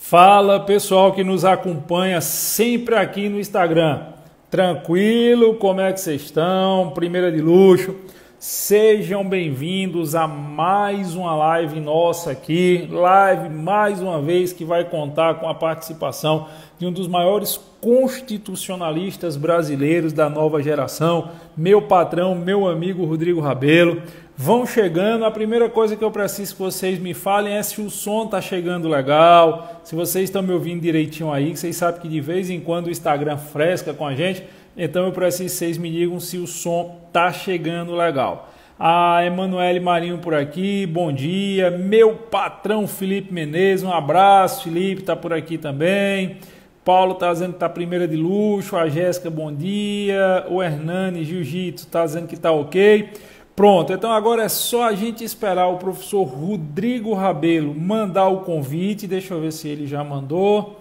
Fala pessoal que nos acompanha sempre aqui no Instagram. Tranquilo? Como é que vocês estão? Primeira de luxo. Sejam bem-vindos a mais uma live nossa aqui. Live mais uma vez que vai contar com a participação de um dos maiores constitucionalistas brasileiros da nova geração, meu patrão, meu amigo Rodrigo Rabelo. Vão chegando, a primeira coisa que eu preciso que vocês me falem é se o som tá chegando legal, se vocês estão me ouvindo direitinho aí, que vocês sabem que de vez em quando o Instagram fresca com a gente, então eu preciso que vocês me digam se o som tá chegando legal. A Emanuele Marinho por aqui, bom dia. Meu patrão Felipe Menezes, um abraço, Felipe tá por aqui também. Paulo tá dizendo que tá primeira de luxo, a Jéssica, bom dia. O Hernani Jiu-Jitsu tá dizendo que tá ok. Pronto, então agora é só a gente esperar o professor Rodrigo Rabelo mandar o convite. Deixa eu ver se ele já mandou.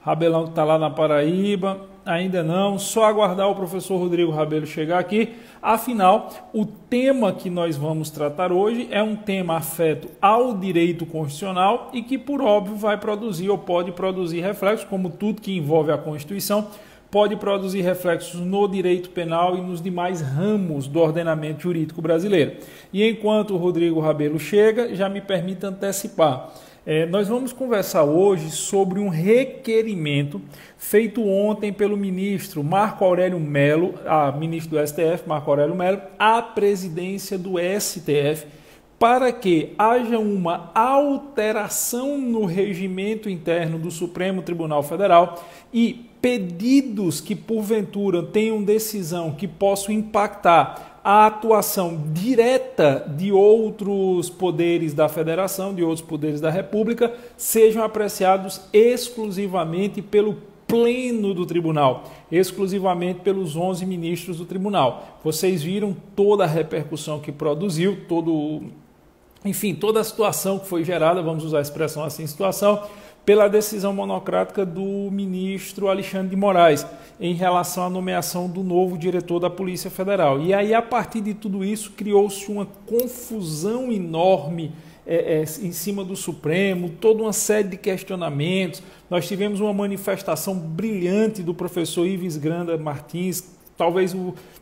Rabelão que está lá na Paraíba, ainda não. Só aguardar o professor Rodrigo Rabelo chegar aqui. Afinal, o tema que nós vamos tratar hoje é um tema afeto ao direito constitucional e que, por óbvio, vai produzir ou pode produzir reflexos, como tudo que envolve a Constituição, pode produzir reflexos no direito penal e nos demais ramos do ordenamento jurídico brasileiro. E enquanto o Rodrigo Rabelo chega, já me permita antecipar. Nós vamos conversar hoje sobre um requerimento feito ontem pelo ministro Marco Aurélio Mello, ministro do STF, Marco Aurélio Mello, à presidência do STF, para que haja uma alteração no regimento interno do Supremo Tribunal Federal e pedidos que, porventura, tenham decisão que possam impactar a atuação direta de outros poderes da Federação, de outros poderes da República, sejam apreciados exclusivamente pelo pleno do tribunal, exclusivamente pelos 11 ministros do tribunal. Vocês viram toda a repercussão que produziu, toda a situação que foi gerada, vamos usar a expressão assim, situação, pela decisão monocrática do ministro Alexandre de Moraes em relação à nomeação do novo diretor da Polícia Federal. E aí, a partir de tudo isso, criou-se uma confusão enorme em cima do Supremo, toda uma série de questionamentos. Nós tivemos uma manifestação brilhante do professor Ives Granda Martins, talvez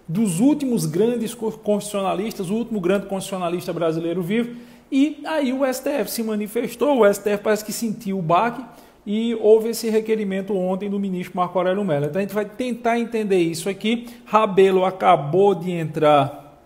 dos últimos grandes constitucionalistas, o último grande constitucionalista brasileiro vivo. E aí o STF se manifestou, o STF parece que sentiu o baque e houve esse requerimento ontem do ministro Marco Aurélio Mello. Então a gente vai tentar entender isso aqui. Rabelo acabou de entrar.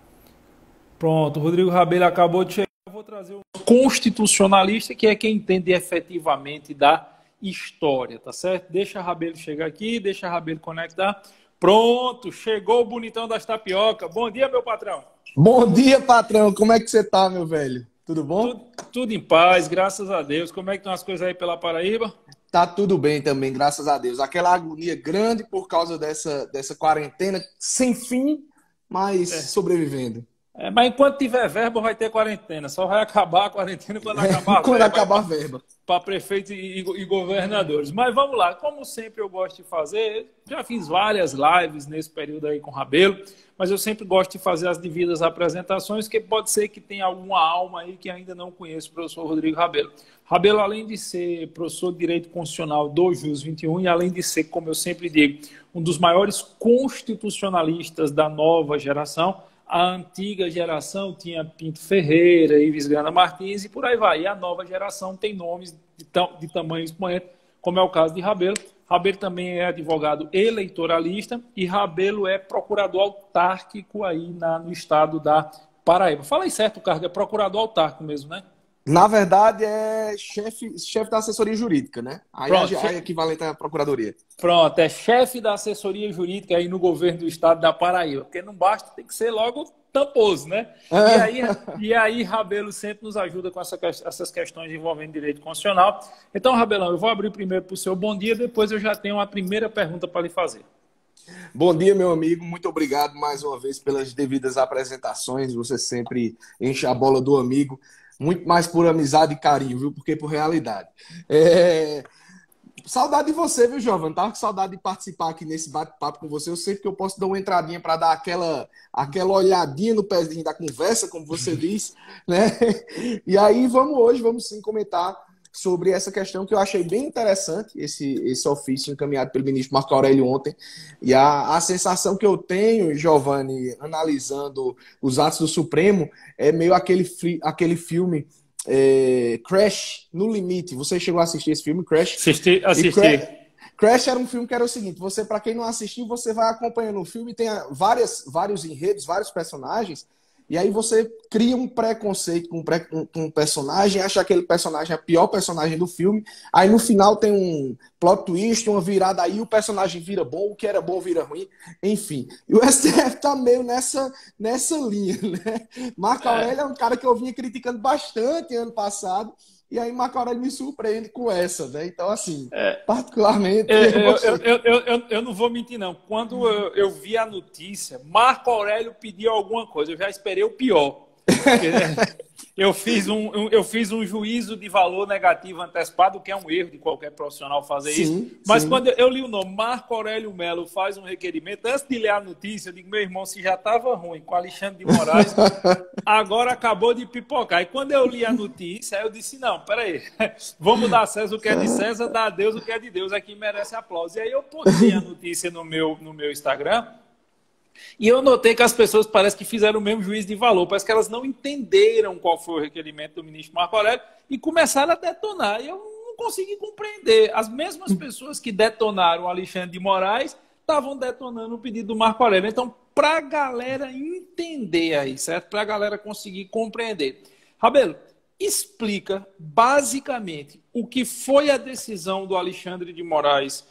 Pronto, o Rodrigo Rabelo acabou de chegar. Eu vou trazer o constitucionalista, que é quem entende efetivamente da história, tá certo? Deixa Rabelo chegar aqui, deixa Rabelo conectar. Pronto, chegou o bonitão das tapioca. Bom dia, meu patrão. Bom dia, patrão. Como é que você tá, meu velho? Tudo bom? Tudo em paz, graças a Deus. Como é que estão as coisas aí pela Paraíba? Tá tudo bem também, graças a Deus. Aquela agonia grande por causa dessa quarentena sem fim, mas sobrevivendo. Mas enquanto tiver verba, vai ter quarentena. Só vai acabar a quarentena quando acabar a verba. Quando acabar a verba. Para prefeitos e governadores. Mas vamos lá, como sempre eu gosto de fazer, já fiz várias lives nesse período aí com o Rabelo, mas eu sempre gosto de fazer as devidas apresentações, que pode ser que tenha alguma alma aí que ainda não conhece o professor Rodrigo Rabelo. Rabelo, além de ser professor de Direito Constitucional do JUS 21 e além de ser, como eu sempre digo, um dos maiores constitucionalistas da nova geração, a antiga geração tinha Pinto Ferreira, Ives Granda Martins e por aí vai. E a nova geração tem nomes de tamanho expoente, como é o caso de Rabelo. Rabelo também é advogado eleitoralista e Rabelo é procurador autárquico aí no estado da Paraíba. Fala aí certo, o cargo é procurador autárquico mesmo, né? Na verdade, é chefe da assessoria jurídica, né? Aí Pronto, é equivalente à procuradoria. Pronto, é chefe da assessoria jurídica aí no governo do estado da Paraíba. Porque não basta, tem que ser logo tamposo, né? E aí Rabelo sempre nos ajuda com essas questões envolvendo direito constitucional. Então, Rabelão, eu vou abrir primeiro para o seu bom dia, depois eu já tenho uma primeira pergunta para lhe fazer. Bom dia, meu amigo. Muito obrigado mais uma vez pelas devidas apresentações. Você sempre enche a bola do amigo. Muito mais por amizade e carinho, viu? Porque por realidade. Saudade de você, viu, Jovem? Tava com saudade de participar aqui nesse bate-papo com você. Eu sei que eu posso dar uma entradinha para dar aquela olhadinha no pezinho da conversa, como você disse, né? E aí vamos sim comentar sobre essa questão que eu achei bem interessante, esse ofício encaminhado pelo ministro Marco Aurélio ontem. E a sensação que eu tenho, Giovanni, analisando os atos do Supremo, é meio aquele filme Crash, No Limite. Você chegou a assistir esse filme, Crash? Assisti. Crash era um filme que era o seguinte, você, para quem não assistiu, você vai acompanhando o filme, tem vários enredos, vários personagens, e aí você cria um preconceito com um personagem, acha aquele personagem a pior personagem do filme, aí no final tem um plot twist, uma virada aí, o personagem vira bom, o que era bom vira ruim, enfim. E o STF tá meio nessa linha, né? Marco Aurélio é um cara que eu vinha criticando bastante ano passado, e aí Marco Aurélio me surpreende com essa, né? Então, assim, particularmente... Eu não vou mentir, não. Quando eu vi a notícia, Marco Aurélio pediu alguma coisa, eu já esperei o pior. Eu fiz um juízo de valor negativo antecipado, que é um erro de qualquer profissional fazer isso. Mas quando eu li o nome, Marco Aurélio Melo faz um requerimento, antes de ler a notícia, eu digo, meu irmão, se já estava ruim com Alexandre de Moraes, agora acabou de pipocar. E quando eu li a notícia, eu disse, não, peraí, vamos dar a César o que é de César, dar a Deus o que é de Deus, aqui merece aplauso. E aí eu postei a notícia no meu Instagram, e eu notei que as pessoas parecem que fizeram o mesmo juízo de valor, parece que elas não entenderam qual foi o requerimento do ministro Marco Aurélio e começaram a detonar. E eu não consegui compreender. As mesmas pessoas que detonaram o Alexandre de Moraes estavam detonando o pedido do Marco Aurélio. Então, para a galera entender aí, certo? Para a galera conseguir compreender. Rabelo, explica basicamente o que foi a decisão do Alexandre de Moraes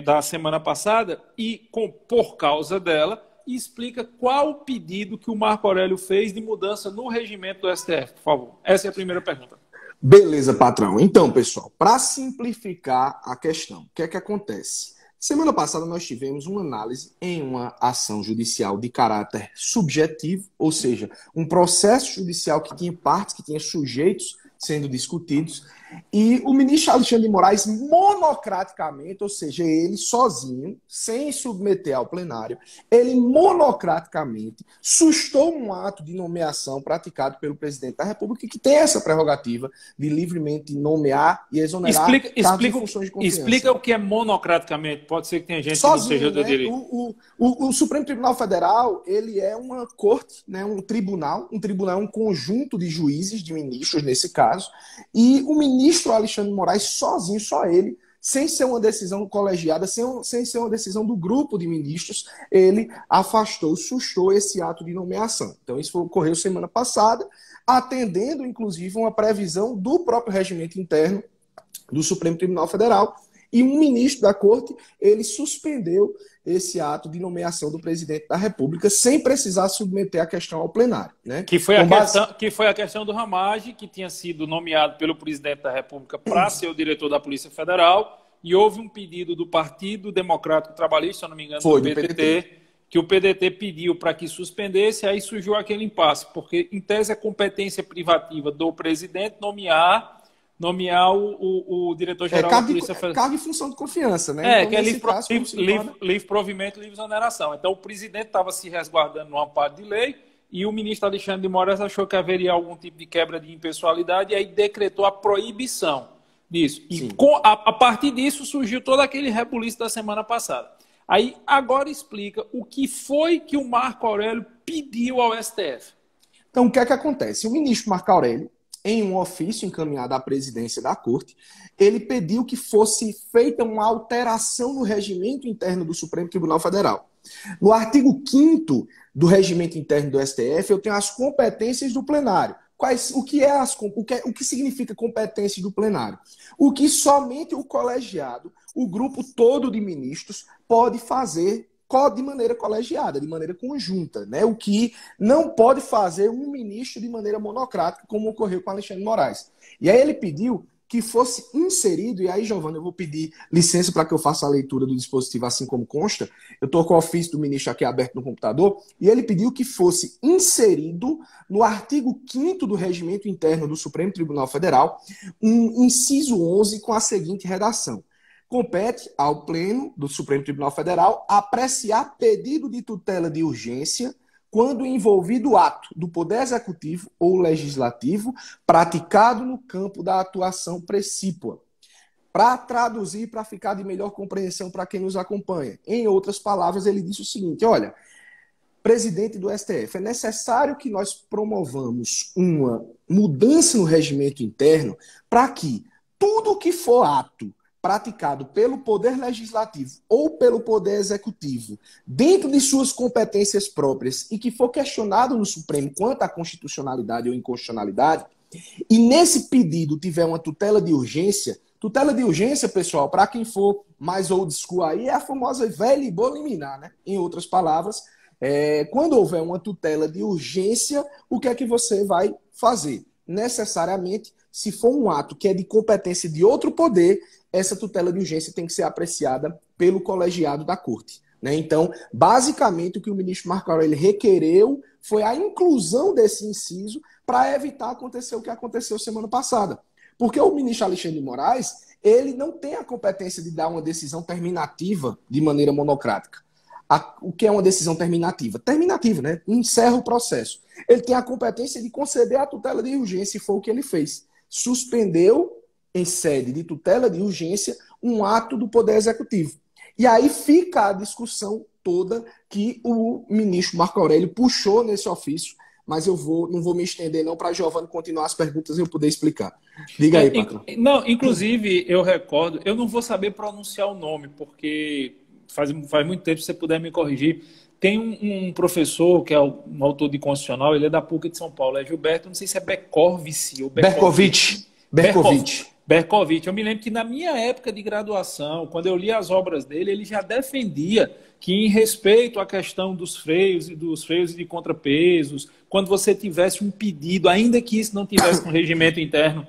da semana passada e por causa dela, e explica qual o pedido que o Marco Aurélio fez de mudança no regimento do STF, por favor. Essa é a primeira pergunta. Beleza, patrão. Então, pessoal, para simplificar a questão, o que é que acontece? Semana passada nós tivemos uma análise em uma ação judicial de caráter subjetivo, ou seja, um processo judicial que tinha partes, que tinha sujeitos sendo discutidos, e o ministro Alexandre de Moraes, monocraticamente, ou seja, ele sozinho, sem submeter ao plenário, ele monocraticamente sustou um ato de nomeação praticado pelo presidente da República, que tem essa prerrogativa de livremente nomear e exonerar de funções de confiança. Explica o que é monocraticamente, pode ser que tenha gente sozinho, que não seja do direito. O Supremo Tribunal Federal, ele é uma corte, né, um tribunal é um conjunto de juízes, de ministros nesse caso, e o ministro Alexandre de Moraes sozinho, só ele, sem ser uma decisão colegiada, sem ser uma decisão do grupo de ministros, ele sustou esse ato de nomeação. Então isso ocorreu semana passada, atendendo inclusive uma previsão do próprio regimento interno do Supremo Tribunal Federal, e um ministro da corte, ele suspendeu esse ato de nomeação do presidente da República sem precisar submeter a questão ao plenário, né? Que foi a questão do Ramagem, que tinha sido nomeado pelo presidente da República para ser o diretor da Polícia Federal, e houve um pedido do Partido Democrático Trabalhista, se eu não me engano, do PDT, que o PDT pediu para que suspendesse, aí surgiu aquele impasse, porque em tese é competência privativa do presidente nomear o diretor-geral da Polícia Federal. Cargo e função de confiança, né? Então, que é livre provimento e livre exoneração. Então, o presidente estava se resguardando no amparo de lei e o ministro Alexandre de Moraes achou que haveria algum tipo de quebra de impessoalidade e aí decretou a proibição disso. E a partir disso surgiu todo aquele rebuliço da semana passada. Aí, agora explica o que foi que o Marco Aurélio pediu ao STF. Então, o que é que acontece? O ministro Marco Aurélio, em um ofício encaminhado à presidência da Corte, ele pediu que fosse feita uma alteração no regimento interno do Supremo Tribunal Federal. No artigo 5º do regimento interno do STF, eu tenho as competências do plenário. O que significa competência do plenário? O que somente o colegiado, o grupo todo de ministros, pode fazer de maneira colegiada, de maneira conjunta, né? O que não pode fazer um ministro de maneira monocrática, como ocorreu com Alexandre de Moraes. E aí ele pediu que fosse inserido, e aí, Giovanna, eu vou pedir licença para que eu faça a leitura do dispositivo assim como consta. Eu estou com o ofício do ministro aqui aberto no computador, e ele pediu que fosse inserido no artigo 5º do regimento interno do Supremo Tribunal Federal, um inciso 11 com a seguinte redação: compete ao Pleno do Supremo Tribunal Federal apreciar pedido de tutela de urgência quando envolvido ato do Poder Executivo ou Legislativo praticado no campo da atuação precípua. Para traduzir, para ficar de melhor compreensão para quem nos acompanha. Em outras palavras, ele disse o seguinte, olha, presidente do STF, é necessário que nós promovamos uma mudança no regimento interno para que tudo que for ato praticado pelo Poder Legislativo ou pelo Poder Executivo, dentro de suas competências próprias, e que for questionado no Supremo quanto à constitucionalidade ou inconstitucionalidade, e nesse pedido tiver uma tutela de urgência, pessoal, para quem for mais old school aí, é a famosa velha e boa liminar, né? Em outras palavras, quando houver uma tutela de urgência, o que é que você vai fazer? Necessariamente, se for um ato que é de competência de outro poder, essa tutela de urgência tem que ser apreciada pelo colegiado da Corte. Né? Então, basicamente, o que o ministro Marco Aurélio requereu foi a inclusão desse inciso para evitar acontecer o que aconteceu semana passada. Porque o ministro Alexandre de Moraes, ele não tem a competência de dar uma decisão terminativa de maneira monocrática. O que é uma decisão terminativa? Terminativa, né? Encerra o processo. Ele tem a competência de conceder a tutela de urgência, e foi o que ele fez. Suspendeu, em sede de tutela de urgência, um ato do Poder Executivo. E aí fica a discussão toda que o ministro Marco Aurélio puxou nesse ofício, mas não vou me estender não para a Giovana continuar as perguntas e eu poder explicar. Diga aí, patrão. Não, inclusive, eu recordo, eu não vou saber pronunciar o nome, porque faz muito tempo, se você puder me corrigir. Tem um professor que é um autor de constitucional, ele é da PUC de São Paulo, é Gilberto, não sei se é Berkovic ou Berkovic. Eu me lembro que na minha época de graduação, quando eu li as obras dele, ele já defendia que, em respeito à questão dos freios e de contrapesos, quando você tivesse um pedido, ainda que isso não tivesse no regimento interno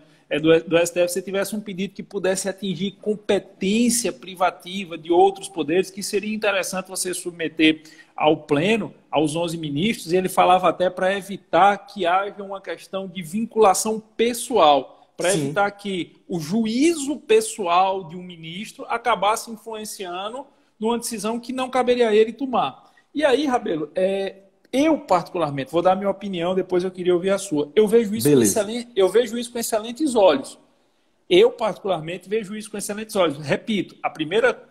do STF, você tivesse um pedido que pudesse atingir competência privativa de outros poderes, que seria interessante você submeter ao pleno, aos 11 ministros, e ele falava até para evitar que haja uma questão de vinculação pessoal, para evitar que o juízo pessoal de um ministro acabasse influenciando numa decisão que não caberia a ele tomar. E aí, Rabelo, eu particularmente, vou dar a minha opinião, depois eu queria ouvir a sua. Eu vejo isso com excelentes olhos. Eu, particularmente, vejo isso com excelentes olhos. Repito,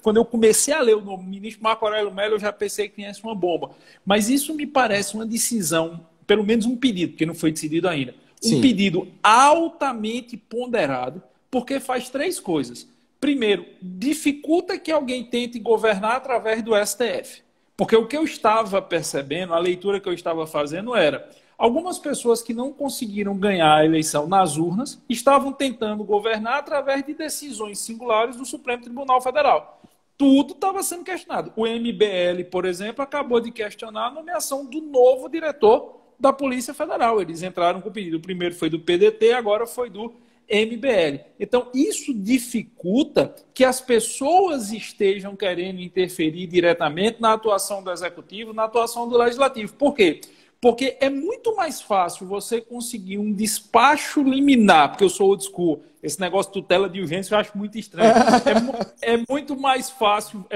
quando eu comecei a ler o nome do ministro Marco Aurélio Mello, eu já pensei que tinha uma bomba. Mas isso me parece uma decisão, pelo menos um pedido, porque não foi decidido ainda. Um pedido altamente ponderado, porque faz três coisas. Primeiro, dificulta que alguém tente governar através do STF. Porque o que eu estava percebendo, a leitura que eu estava fazendo era: algumas pessoas que não conseguiram ganhar a eleição nas urnas estavam tentando governar através de decisões singulares do Supremo Tribunal Federal. Tudo estava sendo questionado. O MBL, por exemplo, acabou de questionar a nomeação do novo diretor da Polícia Federal. Eles entraram com o pedido. O primeiro foi do PDT, agora foi do MBL. Então, isso dificulta que as pessoas estejam querendo interferir diretamente na atuação do Executivo, na atuação do Legislativo. Por quê? Porque é muito mais fácil você conseguir um despacho liminar, porque eu sou old school, esse negócio de tutela de urgência eu acho muito estranho. É muito mais fácil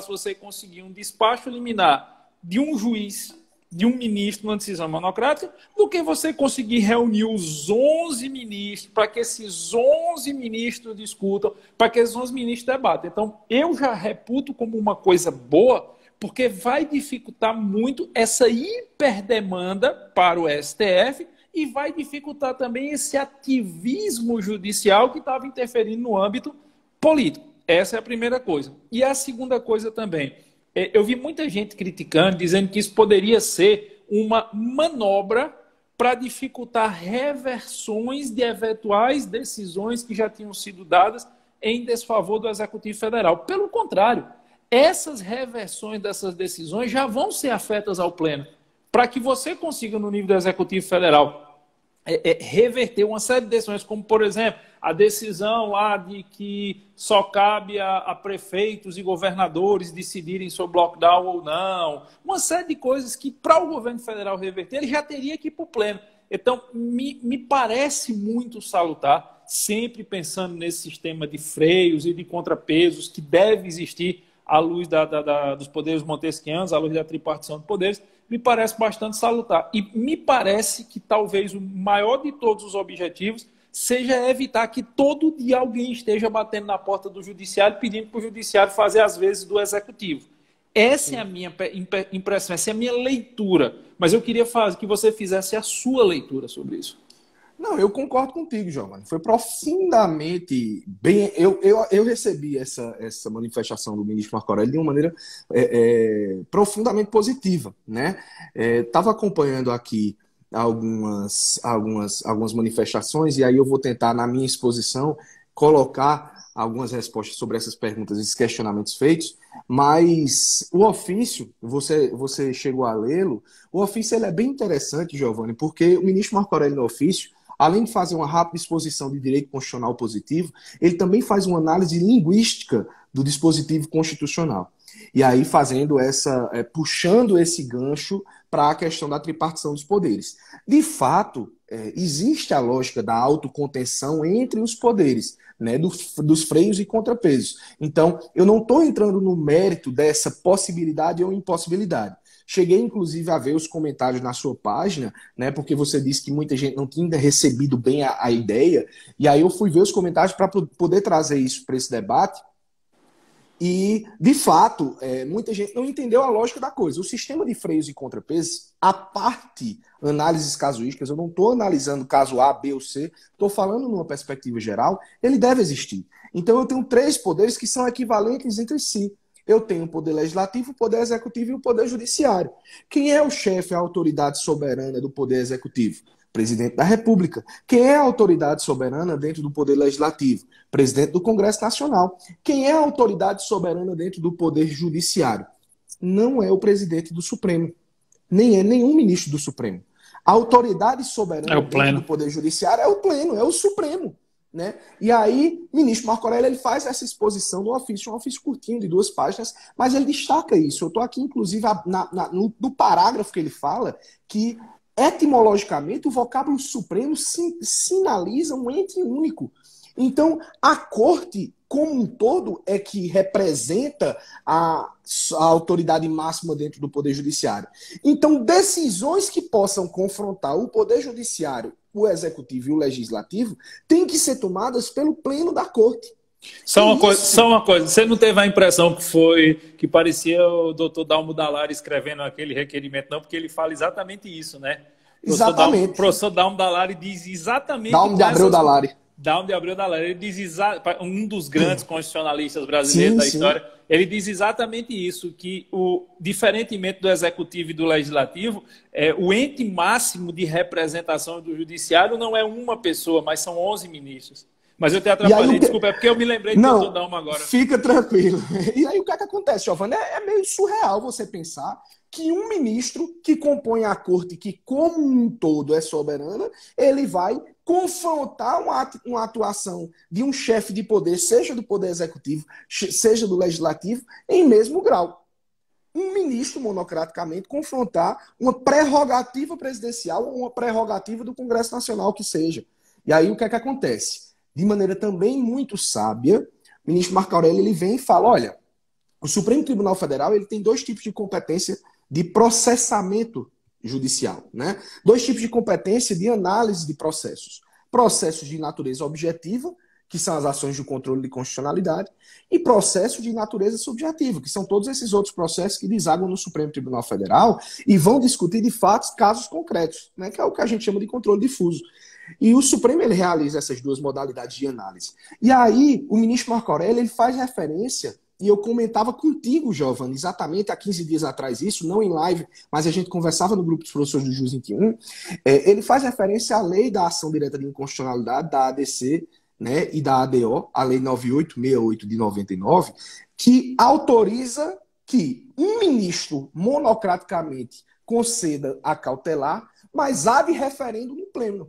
você conseguir um despacho liminar de um juiz, de um ministro numa decisão monocrática, do que você conseguir reunir os 11 ministros para que esses 11 ministros discutam, para que esses 11 ministros debatam. Então, eu já reputo como uma coisa boa, porque vai dificultar muito essa hiperdemanda para o STF e vai dificultar também esse ativismo judicial que estava interferindo no âmbito político. Essa é a primeira coisa. E a segunda coisa também, eu vi muita gente criticando, dizendo que isso poderia ser uma manobra para dificultar reversões de eventuais decisões que já tinham sido dadas em desfavor do Executivo Federal. Pelo contrário, essas reversões dessas decisões já vão ser afetas ao pleno, para que você consiga, no nível do Executivo Federal, reverter uma série de decisões, como, por exemplo, a decisão lá de que só cabe a prefeitos e governadores decidirem sobre lockdown ou não. Uma série de coisas que, para o governo federal reverter, ele já teria que ir para o pleno. Então, me parece muito salutar, sempre pensando nesse sistema de freios e de contrapesos que deve existir à luz dos poderes montesquianos, à luz da tripartição de poderes, me parece bastante salutar. E me parece que talvez o maior de todos os objetivos seja evitar que todo dia alguém esteja batendo na porta do judiciário pedindo para o judiciário fazer as vezes do executivo. Essa é a minha impressão, essa é a minha leitura. Mas eu queria que você fizesse a sua leitura sobre isso. Não, eu concordo contigo, Giovanni. Foi profundamente bem. Eu recebi essa manifestação do ministro Marco Aurélio de uma maneira profundamente positiva, né? Estava acompanhando aqui algumas manifestações e aí eu vou tentar, na minha exposição, colocar algumas respostas sobre essas perguntas e esses questionamentos feitos, mas o ofício, você chegou a lê-lo, o ofício ele é bem interessante, Giovanni, porque o ministro Marco Aurélio no ofício, além de fazer uma rápida exposição de direito constitucional positivo, ele também faz uma análise linguística do dispositivo constitucional. E aí puxando esse gancho para a questão da tripartição dos poderes. De fato, existe a lógica da autocontenção entre os poderes, né, dos freios e contrapesos. Então, eu não estou entrando no mérito dessa possibilidade ou impossibilidade. Cheguei, inclusive, a ver os comentários na sua página, né, porque você disse que muita gente não tinha recebido bem a ideia, e aí eu fui ver os comentários para poder trazer isso para esse debate. E, de fato, muita gente não entendeu a lógica da coisa. O sistema de freios e contrapesos, a parte análises casuísticas, eu não estou analisando caso A, B ou C, estou falando numa perspectiva geral, ele deve existir. Então eu tenho 3 poderes que são equivalentes entre si. Eu tenho o poder legislativo, o poder executivo e o poder judiciário. Quem é o chefe, a autoridade soberana do poder executivo? Presidente da República. Quem é a autoridade soberana dentro do Poder Legislativo? Presidente do Congresso Nacional. Quem é a autoridade soberana dentro do Poder Judiciário? Não é o presidente do Supremo. Nem é nenhum ministro do Supremo. A autoridade soberana dentro do Poder Judiciário é o Pleno, é o Supremo. Né? E aí, o ministro Marco Aurélio ele faz essa exposição no ofício, um ofício curtinho de 2 páginas, mas ele destaca isso. Eu estou aqui, inclusive, no parágrafo que ele fala que etimologicamente, o vocábulo supremo sinaliza um ente único. Então, a corte, como um todo, é que representa a autoridade máxima dentro do Poder Judiciário. Então, decisões que possam confrontar o Poder Judiciário, o Executivo e o Legislativo têm que ser tomadas pelo Pleno da Corte. Só uma coisa, você não teve a impressão que parecia o doutor Dalmo Dallari escrevendo aquele requerimento, não, porque ele fala exatamente isso, né? Exatamente. O professor Dalmo Dallari diz exatamente... Dalmo de Abreu Dallari. Dalmo de Abreu Dallari, ele diz um dos grandes constitucionalistas brasileiros da história, ele diz exatamente isso, que diferentemente do Executivo e do Legislativo, o ente máximo de representação do Judiciário não é uma pessoa, mas são 11 ministros. Mas eu te atrapalhei, desculpa, é porque eu me lembrei do doutor Dalmo agora. Fica tranquilo. E aí o que acontece, Giovanni? É meio surreal você pensar que um ministro que compõe a corte, que como um todo é soberana, ele vai confrontar uma atuação de um chefe de poder, seja do poder executivo, seja do legislativo, em mesmo grau. Um ministro, monocraticamente, confrontar uma prerrogativa presidencial ou uma prerrogativa do Congresso Nacional, que seja. E aí o que acontece? De maneira também muito sábia, o ministro Marco Aurélio ele vem e fala, olha, o Supremo Tribunal Federal ele tem 2 tipos de competência de processamento judicial, né? 2 tipos de competência de análise de processos. Processos de natureza objetiva, que são as ações de controle de constitucionalidade, e processos de natureza subjetiva, que são todos esses outros processos que desaguam no Supremo Tribunal Federal e vão discutir, de fato, casos concretos, né? Que é o que a gente chama de controle difuso. E o Supremo ele realiza essas 2 modalidades de análise. E aí, o ministro Marco Aurélio ele faz referência, e eu comentava contigo, Giovanni, exatamente há 15 dias atrás isso, não em live, mas a gente conversava no grupo dos professores do JUS 21, ele faz referência à lei da ação direta de inconstitucionalidade, da ADC, né, e da ADO, a lei 9868 de 99, que autoriza que um ministro monocraticamente conceda a cautelar, mas há de referendo no pleno.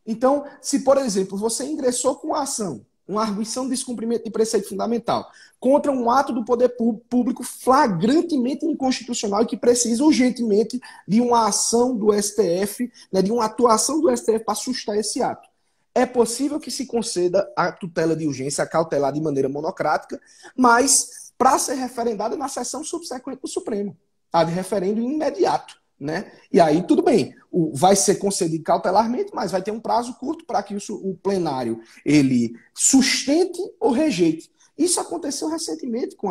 Então, se, por exemplo, você ingressou com a ação, uma arguição de descumprimento de preceito fundamental, contra um ato do poder público flagrantemente inconstitucional e que precisa urgentemente de uma ação do STF, né, de uma atuação do STF para sustar esse ato. É possível que se conceda a tutela de urgência, a cautelar de maneira monocrática, mas para ser referendada na sessão subsequente do Supremo, a de referendo imediato. né? E aí, tudo bem, vai ser concedido cautelarmente, mas vai ter um prazo curto para que o plenário ele sustente ou rejeite. Isso aconteceu recentemente com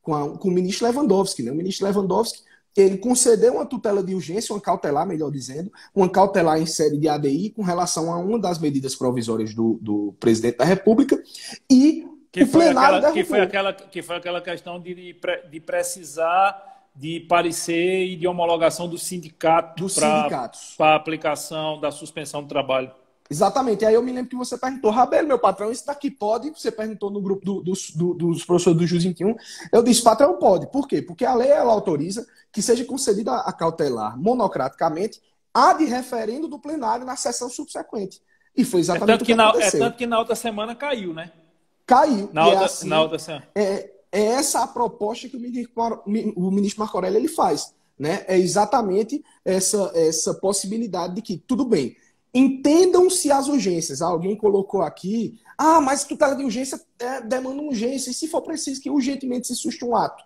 o ministro Lewandowski, né? O ministro Lewandowski, ele concedeu uma tutela de urgência, uma cautelar, melhor dizendo, uma cautelar em sede de ADI com relação a uma das medidas provisórias do presidente da República e o plenário derrubou. Que foi aquela questão de precisar de parecer e de homologação dos sindicatos para a aplicação da suspensão do trabalho. Exatamente. E aí eu me lembro que você perguntou, Rabelo, meu patrão, isso daqui pode? Você perguntou no grupo dos professores do Jus 21. Eu disse, patrão, pode. Por quê? Porque a lei ela autoriza que seja concedida a cautelar monocraticamente a de referendo do plenário na sessão subsequente. E foi exatamente o que aconteceu. É tanto que na outra semana caiu, né? Caiu. Na outra semana. É essa a proposta que o ministro Marco Aurélio ele faz. Né? É exatamente essa possibilidade de que, tudo bem, entendam-se as urgências. Alguém colocou aqui, mas tutela de urgência demanda urgência, e se for preciso que urgentemente se suste um ato.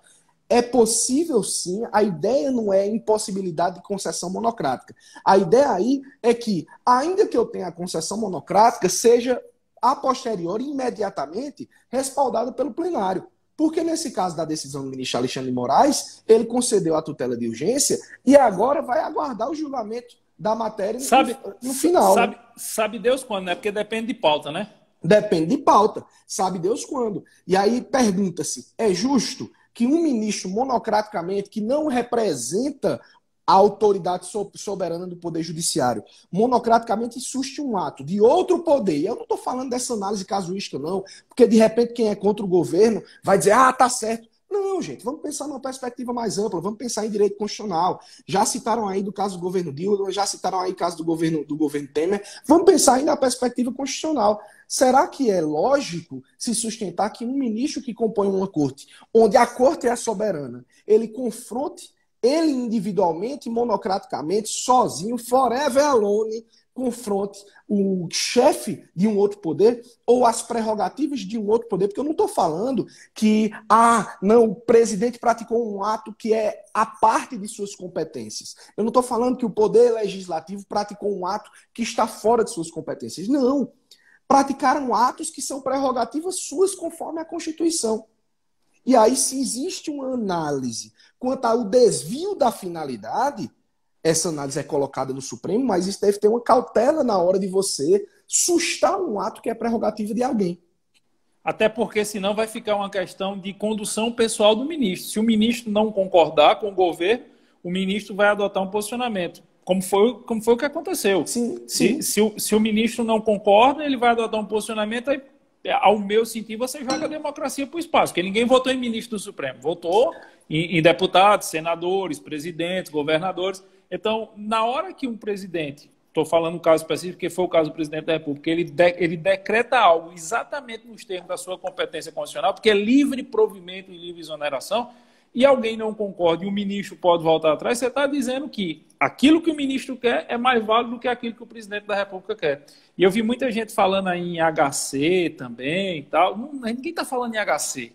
É possível sim, a ideia não é impossibilidade de concessão monocrática. A ideia aí é que, ainda que eu tenha a concessão monocrática, seja a posteriori, imediatamente, respaldada pelo plenário. Porque nesse caso da decisão do ministro Alexandre de Moraes, ele concedeu a tutela de urgência e agora vai aguardar o julgamento da matéria no final. Sabe Deus quando, né? Porque depende de pauta, né? Depende de pauta. Sabe Deus quando. E aí pergunta-se, é justo que um ministro monocraticamente, que não representa a autoridade soberana do Poder Judiciário, monocraticamente suste um ato de outro poder? E eu não estou falando dessa análise casuística, não, porque de repente quem é contra o governo vai dizer, tá certo. Não, gente, vamos pensar numa perspectiva mais ampla, vamos pensar em direito constitucional. Já citaram aí do caso do governo Dilma, já citaram aí o caso do governo Temer. Vamos pensar aí na perspectiva constitucional. Será que é lógico se sustentar que um ministro que compõe uma corte, onde a corte é soberana, ele confronte ele individualmente, monocraticamente, sozinho, forever alone, confronte o chefe de um outro poder ou as prerrogativas de um outro poder? Porque eu não estou falando que, o presidente praticou um ato que é a parte de suas competências. Eu não estou falando que o poder legislativo praticou um ato que está fora de suas competências. Não. Praticaram atos que são prerrogativas suas conforme a Constituição. E aí, se existe uma análise quanto ao desvio da finalidade, essa análise é colocada no Supremo, mas isso deve ter uma cautela na hora de você sustar um ato que é prerrogativa de alguém. Até porque senão vai ficar uma questão de condução pessoal do ministro. Se o ministro não concordar com o governo, o ministro vai adotar um posicionamento. Como foi o que aconteceu. Sim. Se o ministro não concorda, ele vai adotar um posicionamento, aí, ao meu sentir, você joga a democracia para o espaço, porque ninguém votou em ministro do Supremo, votou em deputados, senadores, presidentes, governadores. Então, na hora que um presidente, estou falando um caso específico, que foi o caso do presidente da República, ele decreta algo exatamente nos termos da sua competência constitucional, porque é livre provimento e livre exoneração, e alguém não concorda e o ministro pode voltar atrás, você está dizendo que aquilo que o ministro quer é mais válido do que aquilo que o presidente da República quer. E eu vi muita gente falando aí em HC também e tal. Ninguém está falando em HC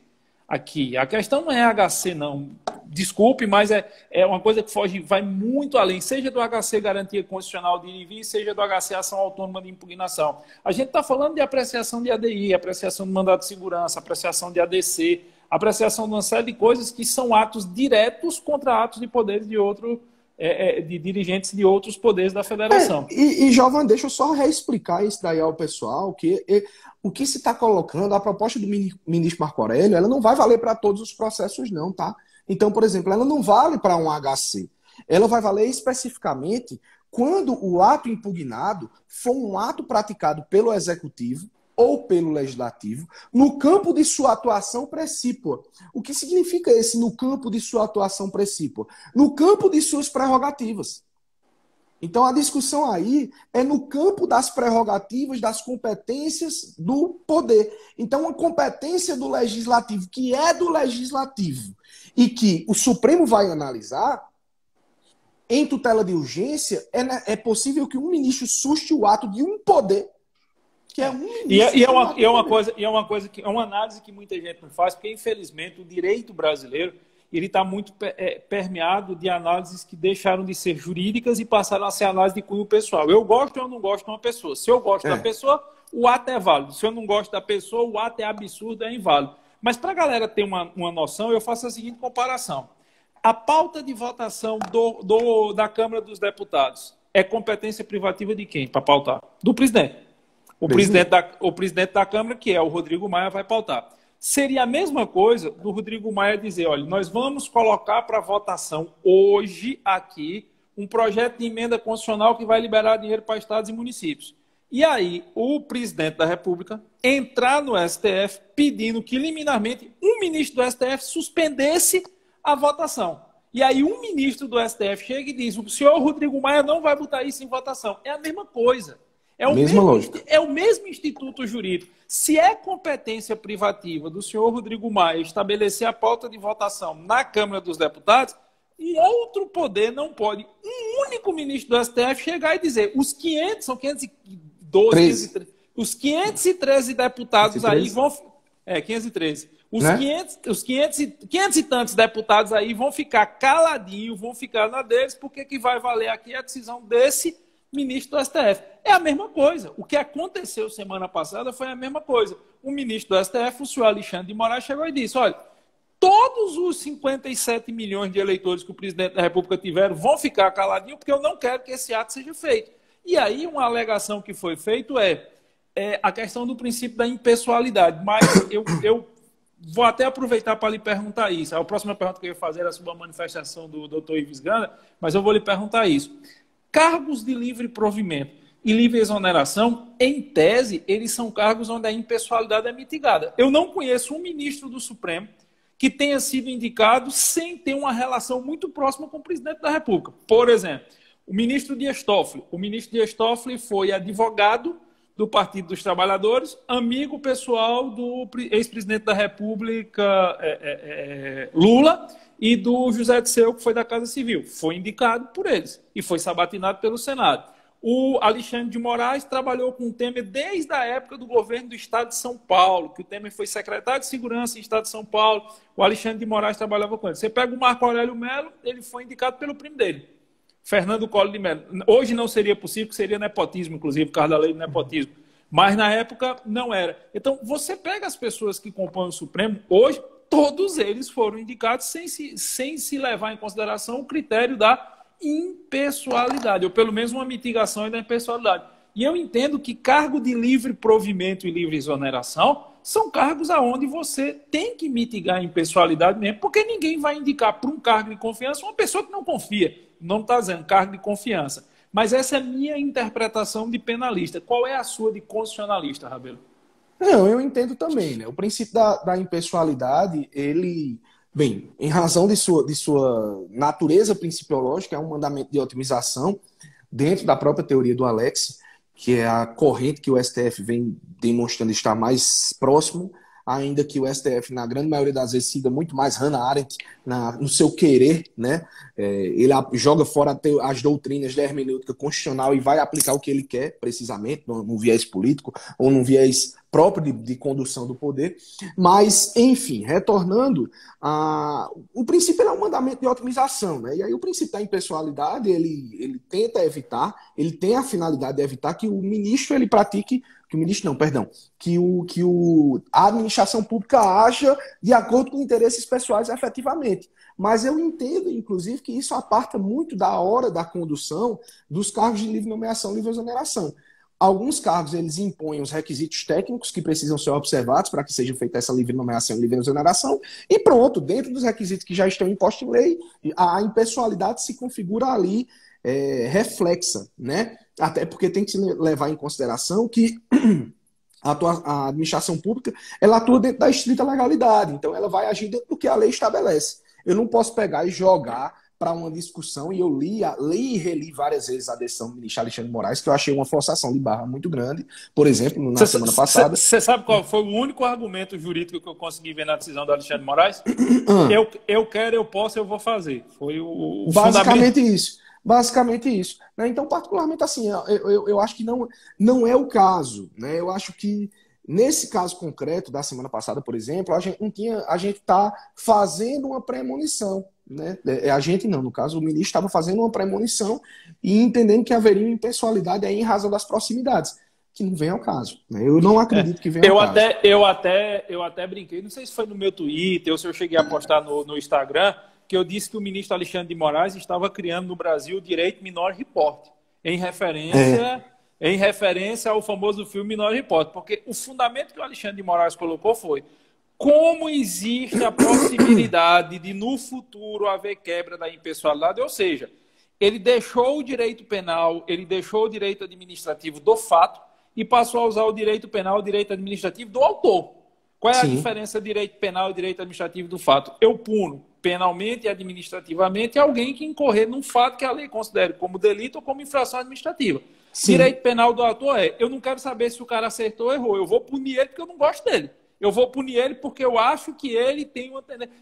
aqui. A questão não é HC, não. Desculpe, mas é uma coisa que vai muito além, seja do HC Garantia Constitucional de ir e vir, seja do HC Ação Autônoma de Impugnação. A gente está falando de apreciação de ADI, apreciação de mandato de segurança, apreciação de ADC, apreciação de uma série de coisas que são atos diretos contra atos de poderes de dirigentes de outros poderes da federação. Jovem, deixa eu só reexplicar isso daí ao pessoal, que o que se está colocando, a proposta do ministro Marco Aurélio, ela não vai valer para todos os processos não, tá? Então, por exemplo, ela não vale para um HC. Ela vai valer especificamente quando o ato impugnado for um ato praticado pelo Executivo ou pelo Legislativo, no campo de sua atuação precípua. O que significa esse no campo de sua atuação precípua? No campo de suas prerrogativas. Então a discussão aí é no campo das prerrogativas, das competências do poder. Então a competência do Legislativo, que é do Legislativo, e que o Supremo vai analisar, em tutela de urgência, é possível que um ministro suste o ato de um poder que é um é uma coisa que é uma análise que muita gente não faz, porque infelizmente o direito brasileiro ele está muito permeado de análises que deixaram de ser jurídicas e passaram a ser análise de cunho pessoal. Eu gosto ou eu não gosto de uma pessoa. Se eu gosto da pessoa, o ato é válido. Se eu não gosto da pessoa, o ato é absurdo, é inválido. Mas para a galera ter uma noção, eu faço a seguinte comparação. A pauta de votação da Câmara dos Deputados é competência privativa de quem para pautar? Do presidente. O presidente da Câmara, que é o Rodrigo Maia, vai pautar. Seria a mesma coisa do Rodrigo Maia dizer, olha, nós vamos colocar para votação hoje aqui um projeto de emenda constitucional que vai liberar dinheiro para estados e municípios. E aí o presidente da República entrar no STF pedindo que liminarmente um ministro do STF suspendesse a votação. E aí um ministro do STF chega e diz, o senhor Rodrigo Maia não vai botar isso em votação. É a mesma coisa. É o mesmo instituto jurídico. Se é competência privativa do senhor Rodrigo Maia estabelecer a pauta de votação na Câmara dos Deputados, um outro poder não pode, um único ministro do STF chegar e dizer, os 500, são 512, 513, os 513 deputados 513? Aí vão... 513. Os 500 e tantos deputados aí vão ficar caladinhos, vão ficar na deles, porque que vai valer aqui a decisão desse ministro do STF. É a mesma coisa. O que aconteceu semana passada foi a mesma coisa. O ministro do STF, o senhor Alexandre de Moraes, chegou e disse, olha, todos os 57 milhões de eleitores que o presidente da República tiveram vão ficar caladinhos porque eu não quero que esse ato seja feito. E aí uma alegação que foi feita é a questão do princípio da impessoalidade. Mas eu vou até aproveitar para lhe perguntar isso. A próxima pergunta que eu ia fazer era sobre a manifestação do Dr. Ives Gana, mas eu vou lhe perguntar isso. Cargos de livre provimento e livre exoneração, em tese, eles são cargos onde a impessoalidade é mitigada. Eu não conheço um ministro do Supremo que tenha sido indicado sem ter uma relação muito próxima com o presidente da República. Por exemplo, o ministro Dias Toffoli. O ministro Dias Toffoli foi advogado do Partido dos Trabalhadores, amigo pessoal do ex-presidente da República, Lula, e do José Dirceu, que foi da Casa Civil. Foi indicado por eles e foi sabatinado pelo Senado. O Alexandre de Moraes trabalhou com o Temer desde a época do governo do Estado de São Paulo, que o Temer foi secretário de Segurança do Estado de São Paulo. O Alexandre de Moraes trabalhava com ele. Você pega o Marco Aurélio Mello, ele foi indicado pelo primo dele, Fernando Collor de Mello. Hoje não seria possível, que seria nepotismo, inclusive, por causa da lei do nepotismo. Mas na época não era. Então, você pega as pessoas que compõem o Supremo, hoje, todos eles foram indicados sem se levar em consideração o critério da impessoalidade, ou pelo menos uma mitigação da impessoalidade. E eu entendo que cargo de livre provimento e livre exoneração são cargos aonde você tem que mitigar a impessoalidade mesmo, porque ninguém vai indicar para um cargo de confiança uma pessoa que não confia. Não está dizendo cargo de confiança. Mas essa é a minha interpretação de penalista. Qual é a sua de constitucionalista, Rabelo? Não, eu entendo também, né? O princípio da impessoalidade, ele, bem, em razão de sua natureza principiológica, é um mandamento de otimização dentro da própria teoria do Alex, que é a corrente que o STF vem demonstrando estar mais próximo, ainda que o STF, na grande maioria das vezes, siga muito mais Hannah Arendt no seu querer, né? Ele joga fora as doutrinas da hermenêutica constitucional e vai aplicar o que ele quer, precisamente, num viés político ou num viés próprio de condução do poder. Mas, enfim, retornando, o princípio é um mandamento de otimização, né? E aí o princípio da impessoalidade, ele tenta evitar, ele tem a finalidade de evitar que o ministro ele pratique a administração pública haja de acordo com interesses pessoais efetivamente. Mas eu entendo, inclusive, que isso aparta muito da hora da condução dos cargos de livre nomeação e livre exoneração. Alguns cargos, eles impõem os requisitos técnicos que precisam ser observados para que seja feita essa livre nomeação e livre exoneração, e pronto, dentro dos requisitos que já estão impostos em lei, a impessoalidade se configura ali reflexa, né? Até porque tem que se levar em consideração que a administração pública ela atua dentro da estrita legalidade, então ela vai agir dentro do que a lei estabelece. Eu não posso pegar e jogar para uma discussão, e eu li e reli várias vezes a decisão do ministro Alexandre de Moraes, que eu achei uma forçação de barra muito grande, por exemplo, na semana passada. Você sabe qual foi o único argumento jurídico que eu consegui ver na decisão do Alexandre de Moraes? Eu quero, eu posso, eu vou fazer. Foi o basicamente isso. Basicamente isso. Né? Então, particularmente assim, eu acho que não é o caso. Né? Eu acho que Nesse caso concreto da semana passada, por exemplo, a gente está fazendo uma premonição, né? A gente não, no caso, o ministro estava fazendo uma premonição e entendendo que haveria uma impessoalidade aí em razão das proximidades, que não vem ao caso, né? Eu não acredito que venha ao caso. Eu até brinquei, não sei se foi no meu Twitter ou se eu cheguei a postar no Instagram, que eu disse que o ministro Alexandre de Moraes estava criando no Brasil o direito Minority Report, em referência ao famoso filme Minority Report, porque o fundamento que o Alexandre de Moraes colocou foi: como existe a possibilidade de, no futuro, haver quebra da impessoalidade, ou seja, ele deixou o direito penal, ele deixou o direito administrativo do fato e passou a usar o direito penal, o direito administrativo do autor. Qual é a diferença direito penal e direito administrativo do fato? Eu puno penalmente e administrativamente alguém que incorrer num fato que a lei considere como delito ou como infração administrativa. Sim. Direito penal do autor eu não quero saber se o cara acertou ou errou, eu vou punir ele porque eu não gosto dele. Eu vou punir ele porque eu acho que ele tem uma tendência.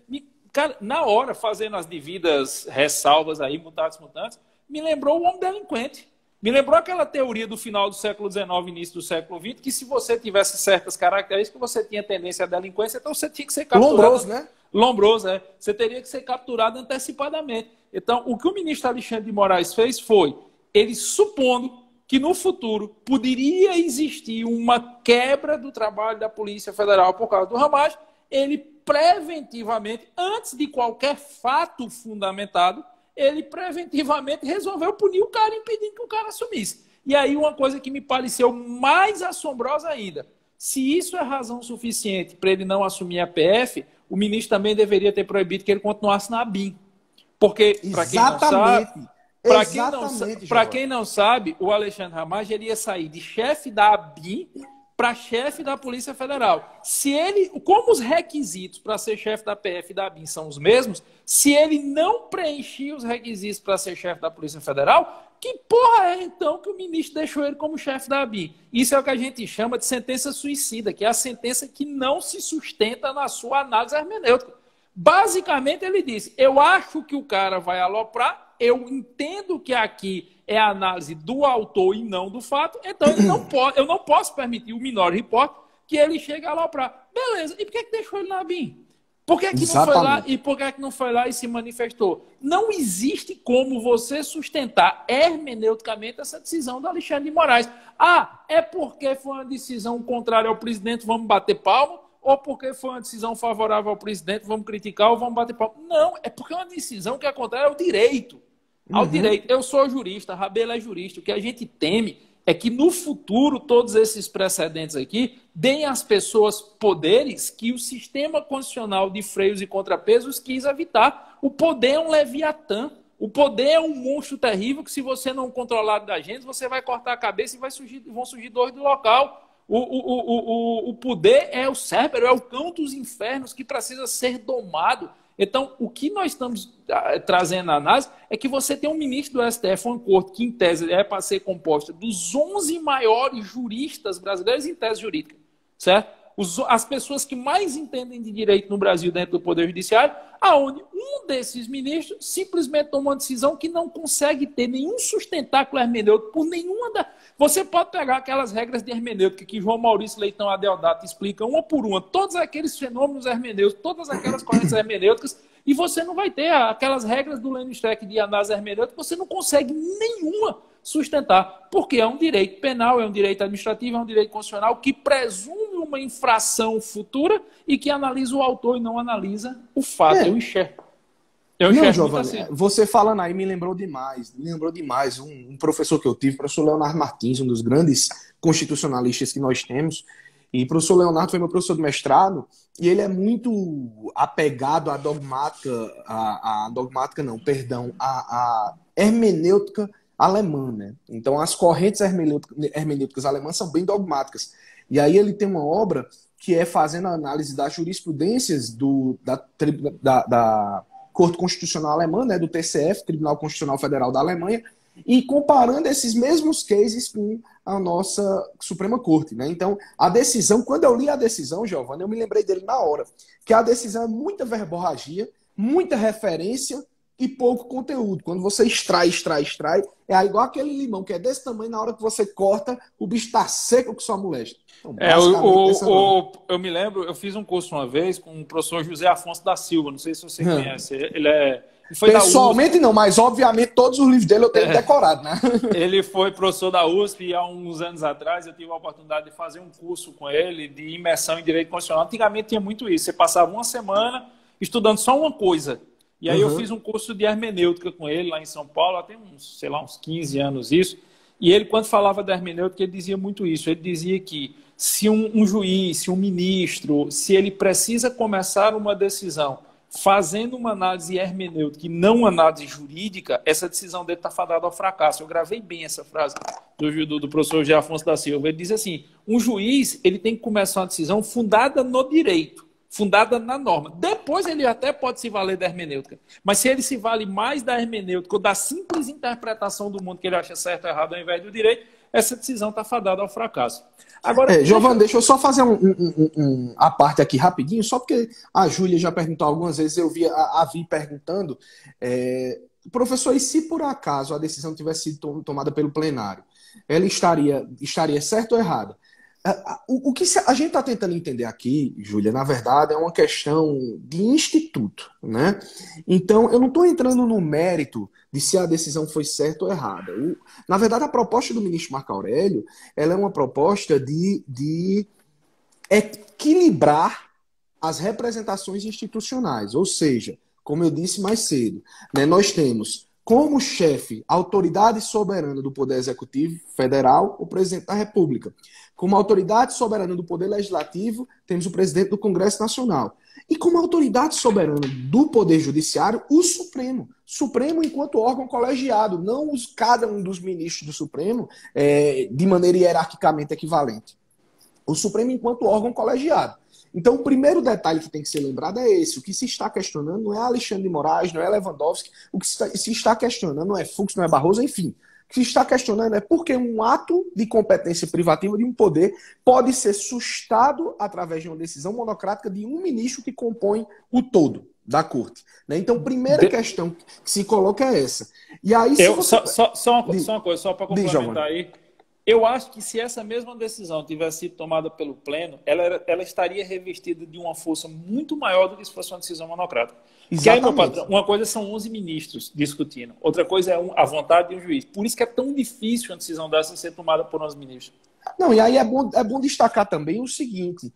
Cara, na hora, fazendo as devidas ressalvas aí, mutatis mutandis, me lembrou o homem delinquente. Me lembrou aquela teoria do final do século XIX, início do século XX, que se você tivesse certas características, você tinha tendência à delinquência, então você tinha que ser capturado. Lombroso, né? Lombroso, Você teria que ser capturado antecipadamente. Então, o que o ministro Alexandre de Moraes fez foi, ele supondo que no futuro poderia existir uma quebra do trabalho da Polícia Federal por causa do Ramagem, ele preventivamente, antes de qualquer fato fundamentado, ele preventivamente resolveu punir o cara, impedindo que o cara assumisse. E aí uma coisa que me pareceu mais assombrosa ainda, se isso é razão suficiente para ele não assumir a PF, o ministro também deveria ter proibido que ele continuasse na ABIN. Porque, para quem não sabe, o Alexandre Ramagem ele ia sair de chefe da ABIN para chefe da Polícia Federal. Como os requisitos para ser chefe da PF e da ABIN são os mesmos, se ele não preenchia os requisitos para ser chefe da Polícia Federal, que porra é então que o ministro deixou ele como chefe da ABIN? Isso é o que a gente chama de sentença suicida, que é a sentença que não se sustenta na sua análise hermenêutica. Basicamente ele disse, eu acho que o cara vai aloprar, eu entendo que aqui é a análise do autor e não do fato, então eu não posso permitir o Minority Report que ele chegue a aloprar. Beleza, e por que deixou ele na ABIN? Por que não foi lá e por que não foi lá e se manifestou? Não existe como você sustentar hermeneuticamente essa decisão do Alexandre de Moraes. É porque foi uma decisão contrária ao presidente, vamos bater palma, ou porque foi uma decisão favorável ao presidente, vamos criticar ou vamos bater palma. Não, é porque é uma decisão que é contrária ao direito. Ao direito. Eu sou jurista, Rabelo é jurista. O que a gente teme é que no futuro todos esses precedentes aqui deem às pessoas poderes que o sistema constitucional de freios e contrapesos quis evitar. O poder é um leviatã. O poder é um monstro terrível que, se você não controlar da gente, você vai cortar a cabeça e vão surgir dores do local. O poder é o Cérbero, é o cão dos infernos que precisa ser domado. Então, o que nós estamos trazendo na análise é que você tem um ministro do STF, uma corte que, em tese, é para ser composta dos 11 maiores juristas brasileiros em tese jurídica, certo? As pessoas que mais entendem de direito no Brasil dentro do Poder Judiciário, aonde um desses ministros simplesmente toma uma decisão que não consegue ter nenhum sustentáculo hermenêutico por nenhuma da... Você pode pegar aquelas regras de hermenêutica que João Maurício Leitão Adeodato explica uma por uma, todos aqueles fenômenos hermenêuticos, todas aquelas correntes hermenêuticas, e você não vai ter aquelas regras do Lennon Streck de análise hermenêutica, você não consegue nenhuma sustentar, porque é um direito penal, é um direito administrativo, é um direito constitucional que presume uma infração futura e que analisa o autor e não analisa o fato. Eu enxergo. Não, Giovanni, assim. Você falando aí me lembrou demais um professor que eu tive, o professor Leonardo Martins, um dos grandes constitucionalistas que nós temos. E o professor Leonardo foi meu professor de mestrado, e ele é muito apegado à à hermenêutica alemã, né? Então as correntes hermenêuticas alemãs são bem dogmáticas. E aí ele tem uma obra que é fazendo a análise das jurisprudências da Corte Constitucional Alemã, né, do TCF, Tribunal Constitucional Federal da Alemanha, e comparando esses mesmos cases com a nossa Suprema Corte, né? Então, a decisão, quando eu li a decisão, Giovanni, eu me lembrei dele na hora, que a decisão é muita verborragia, muita referência e pouco conteúdo. Quando você extrai, é igual aquele limão que é desse tamanho, na hora que você corta, o bicho está seco que só molesta. Então, eu me lembro, eu fiz um curso uma vez com o professor José Afonso da Silva, não sei se você conhece, foi pessoalmente não, mas obviamente todos os livros dele eu tenho decorado, né? Ele foi professor da USP e há uns anos atrás eu tive a oportunidade de fazer um curso com ele de imersão em direito constitucional. Antigamente tinha muito isso, você passava uma semana estudando só uma coisa. E aí eu fiz um curso de hermenêutica com ele lá em São Paulo, tem uns 15 anos isso. E ele, quando falava da hermenêutica, ele dizia muito isso. Ele dizia que se um juiz, se um ministro, se ele precisa começar uma decisão fazendo uma análise hermenêutica e não uma análise jurídica, essa decisão dele está fadada ao fracasso. Eu gravei bem essa frase do professor José Afonso da Silva. Ele diz assim, um juiz ele tem que começar uma decisão fundada no direito, fundada na norma. Depois ele até pode se valer da hermenêutica. Mas se ele se vale mais da hermenêutica ou da simples interpretação do mundo que ele acha certo ou errado ao invés do direito, essa decisão está fadada ao fracasso. Agora, Giovanni, deixa eu só fazer a parte aqui rapidinho, só porque a Júlia já perguntou algumas vezes, eu vi a Vi perguntando. Professor, e se por acaso a decisão tivesse sido tomada pelo plenário, ela estaria certa ou errada? O que a gente está tentando entender aqui, Júlia, na verdade, é uma questão de instituto, né? Então, eu não estou entrando no mérito de se a decisão foi certa ou errada. Na verdade, a proposta do ministro Marco Aurélio, ela é uma proposta de equilibrar as representações institucionais. Ou seja, como eu disse mais cedo, né, nós temos como chefe a autoridade soberana do Poder Executivo Federal, o Presidente da República. Como autoridade soberana do Poder Legislativo, temos o Presidente do Congresso Nacional. E como autoridade soberana do Poder Judiciário, o Supremo. Supremo enquanto órgão colegiado, não cada um dos ministros do Supremo de maneira hierarquicamente equivalente. O Supremo enquanto órgão colegiado. Então, o primeiro detalhe que tem que ser lembrado é esse. O que se está questionando não é Alexandre de Moraes, não é Lewandowski. O que se está questionando não é Fux, não é Barroso, enfim. O que se está questionando é por que um ato de competência privativa de um poder pode ser sustado através de uma decisão monocrática de um ministro que compõe o todo da corte. Né? Então, primeira questão que se coloca é essa. E aí, só uma coisa, só para complementar aí. Eu acho que se essa mesma decisão tivesse sido tomada pelo Pleno, ela estaria revestida de uma força muito maior do que se fosse uma decisão monocrática. Porque aí, meu patrão, uma coisa são 11 ministros discutindo, outra coisa é a vontade de um juiz. Por isso que é tão difícil uma decisão dessa ser tomada por 11 ministros. Não, e aí é bom destacar também o seguinte.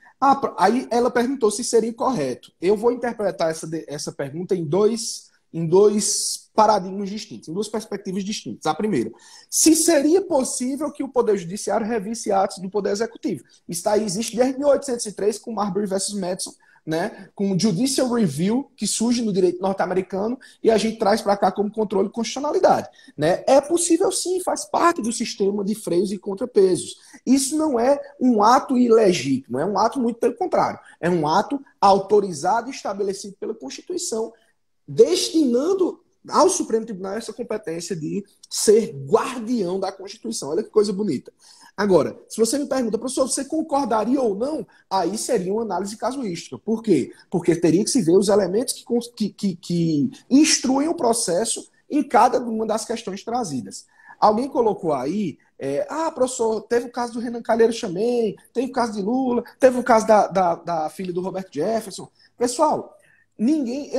Aí ela perguntou se seria correto. Eu vou interpretar essa pergunta em dois paradigmas distintos, em duas perspectivas distintas. A primeira, se seria possível que o Poder Judiciário revisse atos do Poder Executivo. Isso aí existe desde 1803 com Marbury versus Madison, né, com o Judicial Review, que surge no direito norte-americano, e a gente traz para cá como controle de constitucionalidade. Né? É possível sim, faz parte do sistema de freios e contrapesos. Isso não é um ato ilegítimo, é um ato muito pelo contrário. É um ato autorizado e estabelecido pela Constituição, destinando ao Supremo Tribunal essa competência de ser guardião da Constituição. Olha que coisa bonita. Agora, se você me pergunta, professor, você concordaria ou não? Aí seria uma análise casuística. Por quê? Porque teria que se ver os elementos que instruem o processo em cada uma das questões trazidas. Alguém colocou aí, professor, teve o caso do Renan Calheiros também, teve o caso de Lula, teve o caso da filha do Roberto Jefferson. Pessoal, ninguém...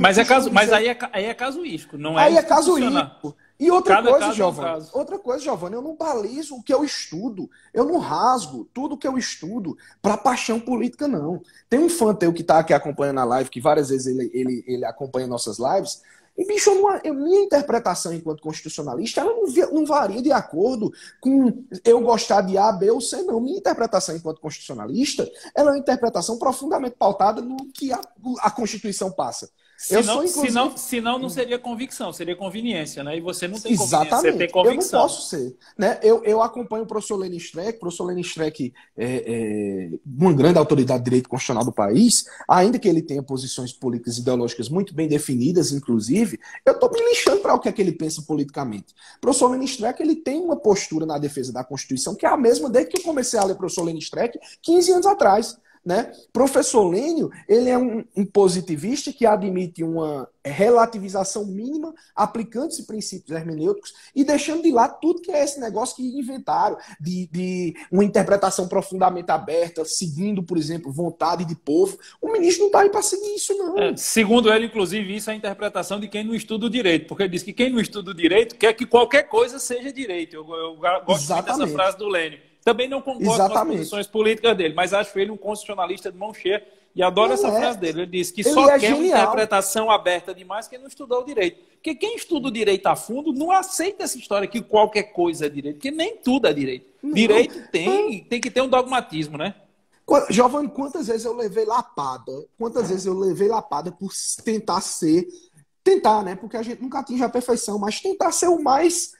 Mas aí é casuístico, não é? Aí é casuístico. E outra coisa, Giovanni, eu não balizo o que eu estudo. Eu não rasgo tudo que eu estudo para paixão política, não. Tem um fã teu que está aqui acompanhando a live, que várias vezes ele acompanha nossas lives. E, bicho, minha interpretação enquanto constitucionalista, ela não varia de acordo com eu gostar de A, B ou C, não. Minha interpretação enquanto constitucionalista, ela é uma interpretação profundamente pautada no que a Constituição passa. Senão não seria convicção, seria conveniência, né? E você não tem conveniência, exatamente. Você tem convicção. Eu não posso ser. Né? Eu acompanho o professor Lenin Streck. O professor Lenin Streck é uma grande autoridade de direito constitucional do país, ainda que ele tenha posições políticas e ideológicas muito bem definidas, inclusive, eu estou me lixando para o que é que ele pensa politicamente. O professor Lenin Streck, ele tem uma postura na defesa da Constituição que é a mesma desde que eu comecei a ler o professor Lenin Streck 15 anos atrás. né? Professor Lênio, ele é um positivista que admite uma relativização mínima, aplicando esses princípios hermenêuticos e deixando de lado tudo que é esse negócio que inventaram, de uma interpretação profundamente aberta, seguindo, por exemplo, vontade de povo. O ministro não está aí para seguir isso, não. Segundo ele, inclusive, isso é a interpretação de quem não estuda o direito, porque ele diz que quem não estuda o direito quer que qualquer coisa seja direito. Eu gosto muito dessa frase do Lênio. Também não concordo com as posições políticas dele, mas acho ele um constitucionalista de mão cheia e adoro essa frase dele. Ele disse que só quer uma interpretação aberta demais quem não estudou o direito. Porque quem estuda o direito a fundo não aceita essa história que qualquer coisa é direito, porque nem tudo é direito. Direito tem que ter um dogmatismo, né? Giovanni, quantas vezes eu levei lapada? Quantas vezes eu levei lapada por tentar ser... Tentar, né? Porque a gente nunca atinge a perfeição, mas tentar ser o mais...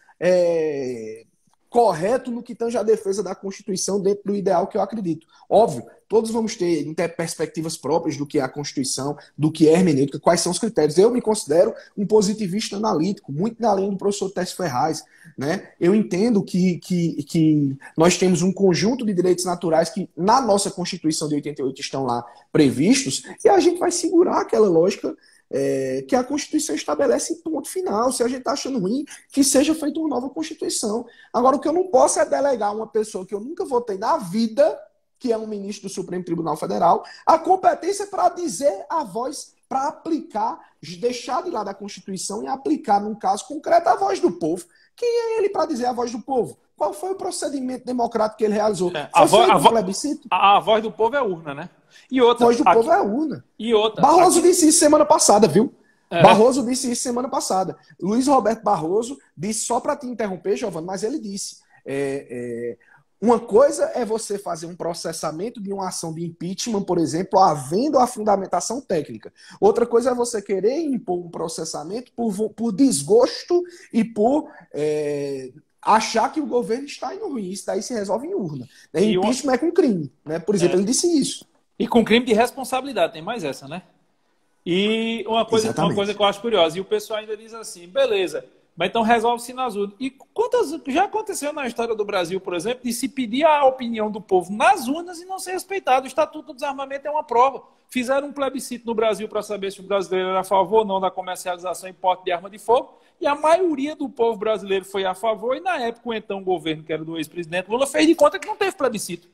correto no que tange a defesa da Constituição dentro do ideal que eu acredito. Óbvio, todos vamos ter perspectivas próprias do que é a Constituição, do que é hermenêutica, quais são os critérios. Eu me considero um positivista analítico, muito na linha do professor Técio Ferraz, né? Eu entendo que nós temos um conjunto de direitos naturais que na nossa Constituição de 88 estão lá previstos e a gente vai segurar aquela lógica que a Constituição estabelece em ponto final. Se a gente está achando ruim, que seja feita uma nova Constituição. Agora, o que eu não posso é delegar a uma pessoa que eu nunca votei na vida, que é um ministro do Supremo Tribunal Federal, a competência para dizer a voz, para aplicar, deixar de lado a Constituição e aplicar, num caso concreto, a voz do povo. Quem é ele para dizer a voz do povo? Qual foi o procedimento democrático que ele realizou? Plebiscito? A voz do povo é urna, né? E outra, a voz do povo é a urna. E outra, Barroso disse isso semana passada, viu? Barroso disse isso semana passada. Luiz Roberto Barroso disse, só para te interromper, Giovanni, mas ele disse, uma coisa é você fazer um processamento de uma ação de impeachment, por exemplo, havendo a fundamentação técnica. Outra coisa é você querer impor um processamento por desgosto e por... achar que o governo está indo ruim. Isso daí se resolve em urna. Impeachment é com crime, né? Por exemplo, ele disse isso. E com crime de responsabilidade, tem mais essa, né? E uma coisa que eu acho curiosa, e o pessoal ainda diz assim, beleza, mas então resolve-se nas urnas. E já aconteceu na história do Brasil, por exemplo, de se pedir a opinião do povo nas urnas e não ser respeitado. O Estatuto do Desarmamento é uma prova. Fizeram um plebiscito no Brasil para saber se o brasileiro era a favor ou não da comercialização e porte de arma de fogo, e a maioria do povo brasileiro foi a favor, e na época o então governo, que era do ex-presidente Lula, fez de conta que não teve plebiscito.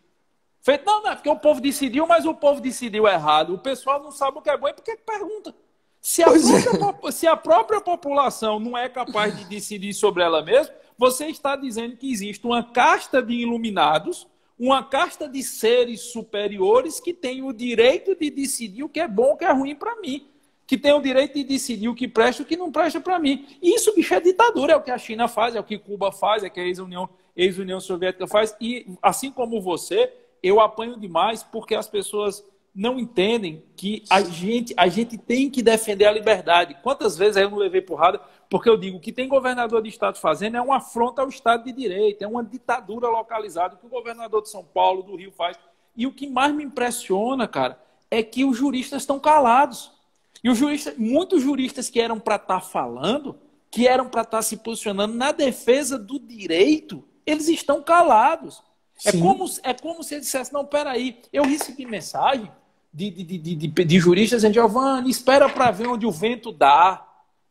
Feito, não é porque o povo decidiu, mas o povo decidiu errado. O pessoal não sabe o que é bom, e por que pergunta? Se a própria população não é capaz de decidir sobre ela mesma, você está dizendo que existe uma casta de iluminados, uma casta de seres superiores que tem o direito de decidir o que é bom, o que é ruim para mim. Que tem o direito de decidir o que presta e o que não presta para mim. Isso, bicho, é ditadura. É o que a China faz, é o que Cuba faz, é o que a ex-União Soviética faz. E, assim como você, eu apanho demais porque as pessoas não entendem que a gente tem que defender a liberdade. Quantas vezes eu não levei porrada? Porque eu digo que tem governador de estado fazendo é uma afronta ao Estado de Direito, é uma ditadura localizada que o governador de São Paulo, do Rio faz. E o que mais me impressiona, cara, é que os juristas estão calados. E muitos juristas que eram para estar falando, que eram para estar se posicionando na defesa do direito, eles estão calados. É como se eles dissessem, não, peraí, eu recebi mensagem de juristas dizendo, Giovanni, espera para ver onde o vento dá.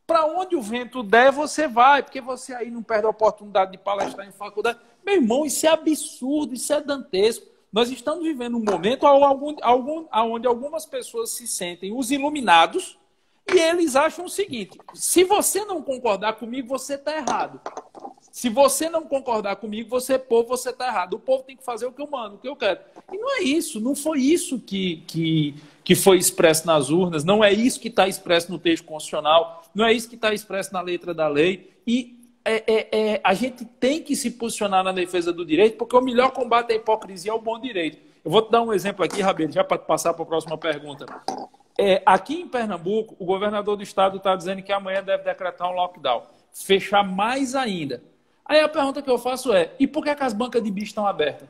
Para onde o vento der, você vai, porque você aí não perde a oportunidade de palestrar em faculdade. Meu irmão, isso é absurdo, isso é dantesco. Nós estamos vivendo um momento onde algumas pessoas se sentem os iluminados e eles acham o seguinte, se você não concordar comigo, você está errado. Se você não concordar comigo, você é povo, você está errado. O povo tem que fazer o que eu mando, o que eu quero. E não é isso, não foi isso que foi expresso nas urnas, não é isso que está expresso no texto constitucional, não é isso que está expresso na letra da lei. E a gente tem que se posicionar na defesa do direito, porque o melhor combate à hipocrisia é o bom direito. Eu vou te dar um exemplo aqui, Rabelo, já para passar para a próxima pergunta. Aqui em Pernambuco, o governador do estado está dizendo que amanhã deve decretar um lockdown, fechar mais ainda. Aí a pergunta que eu faço é, e por que as bancas de bicho estão abertas?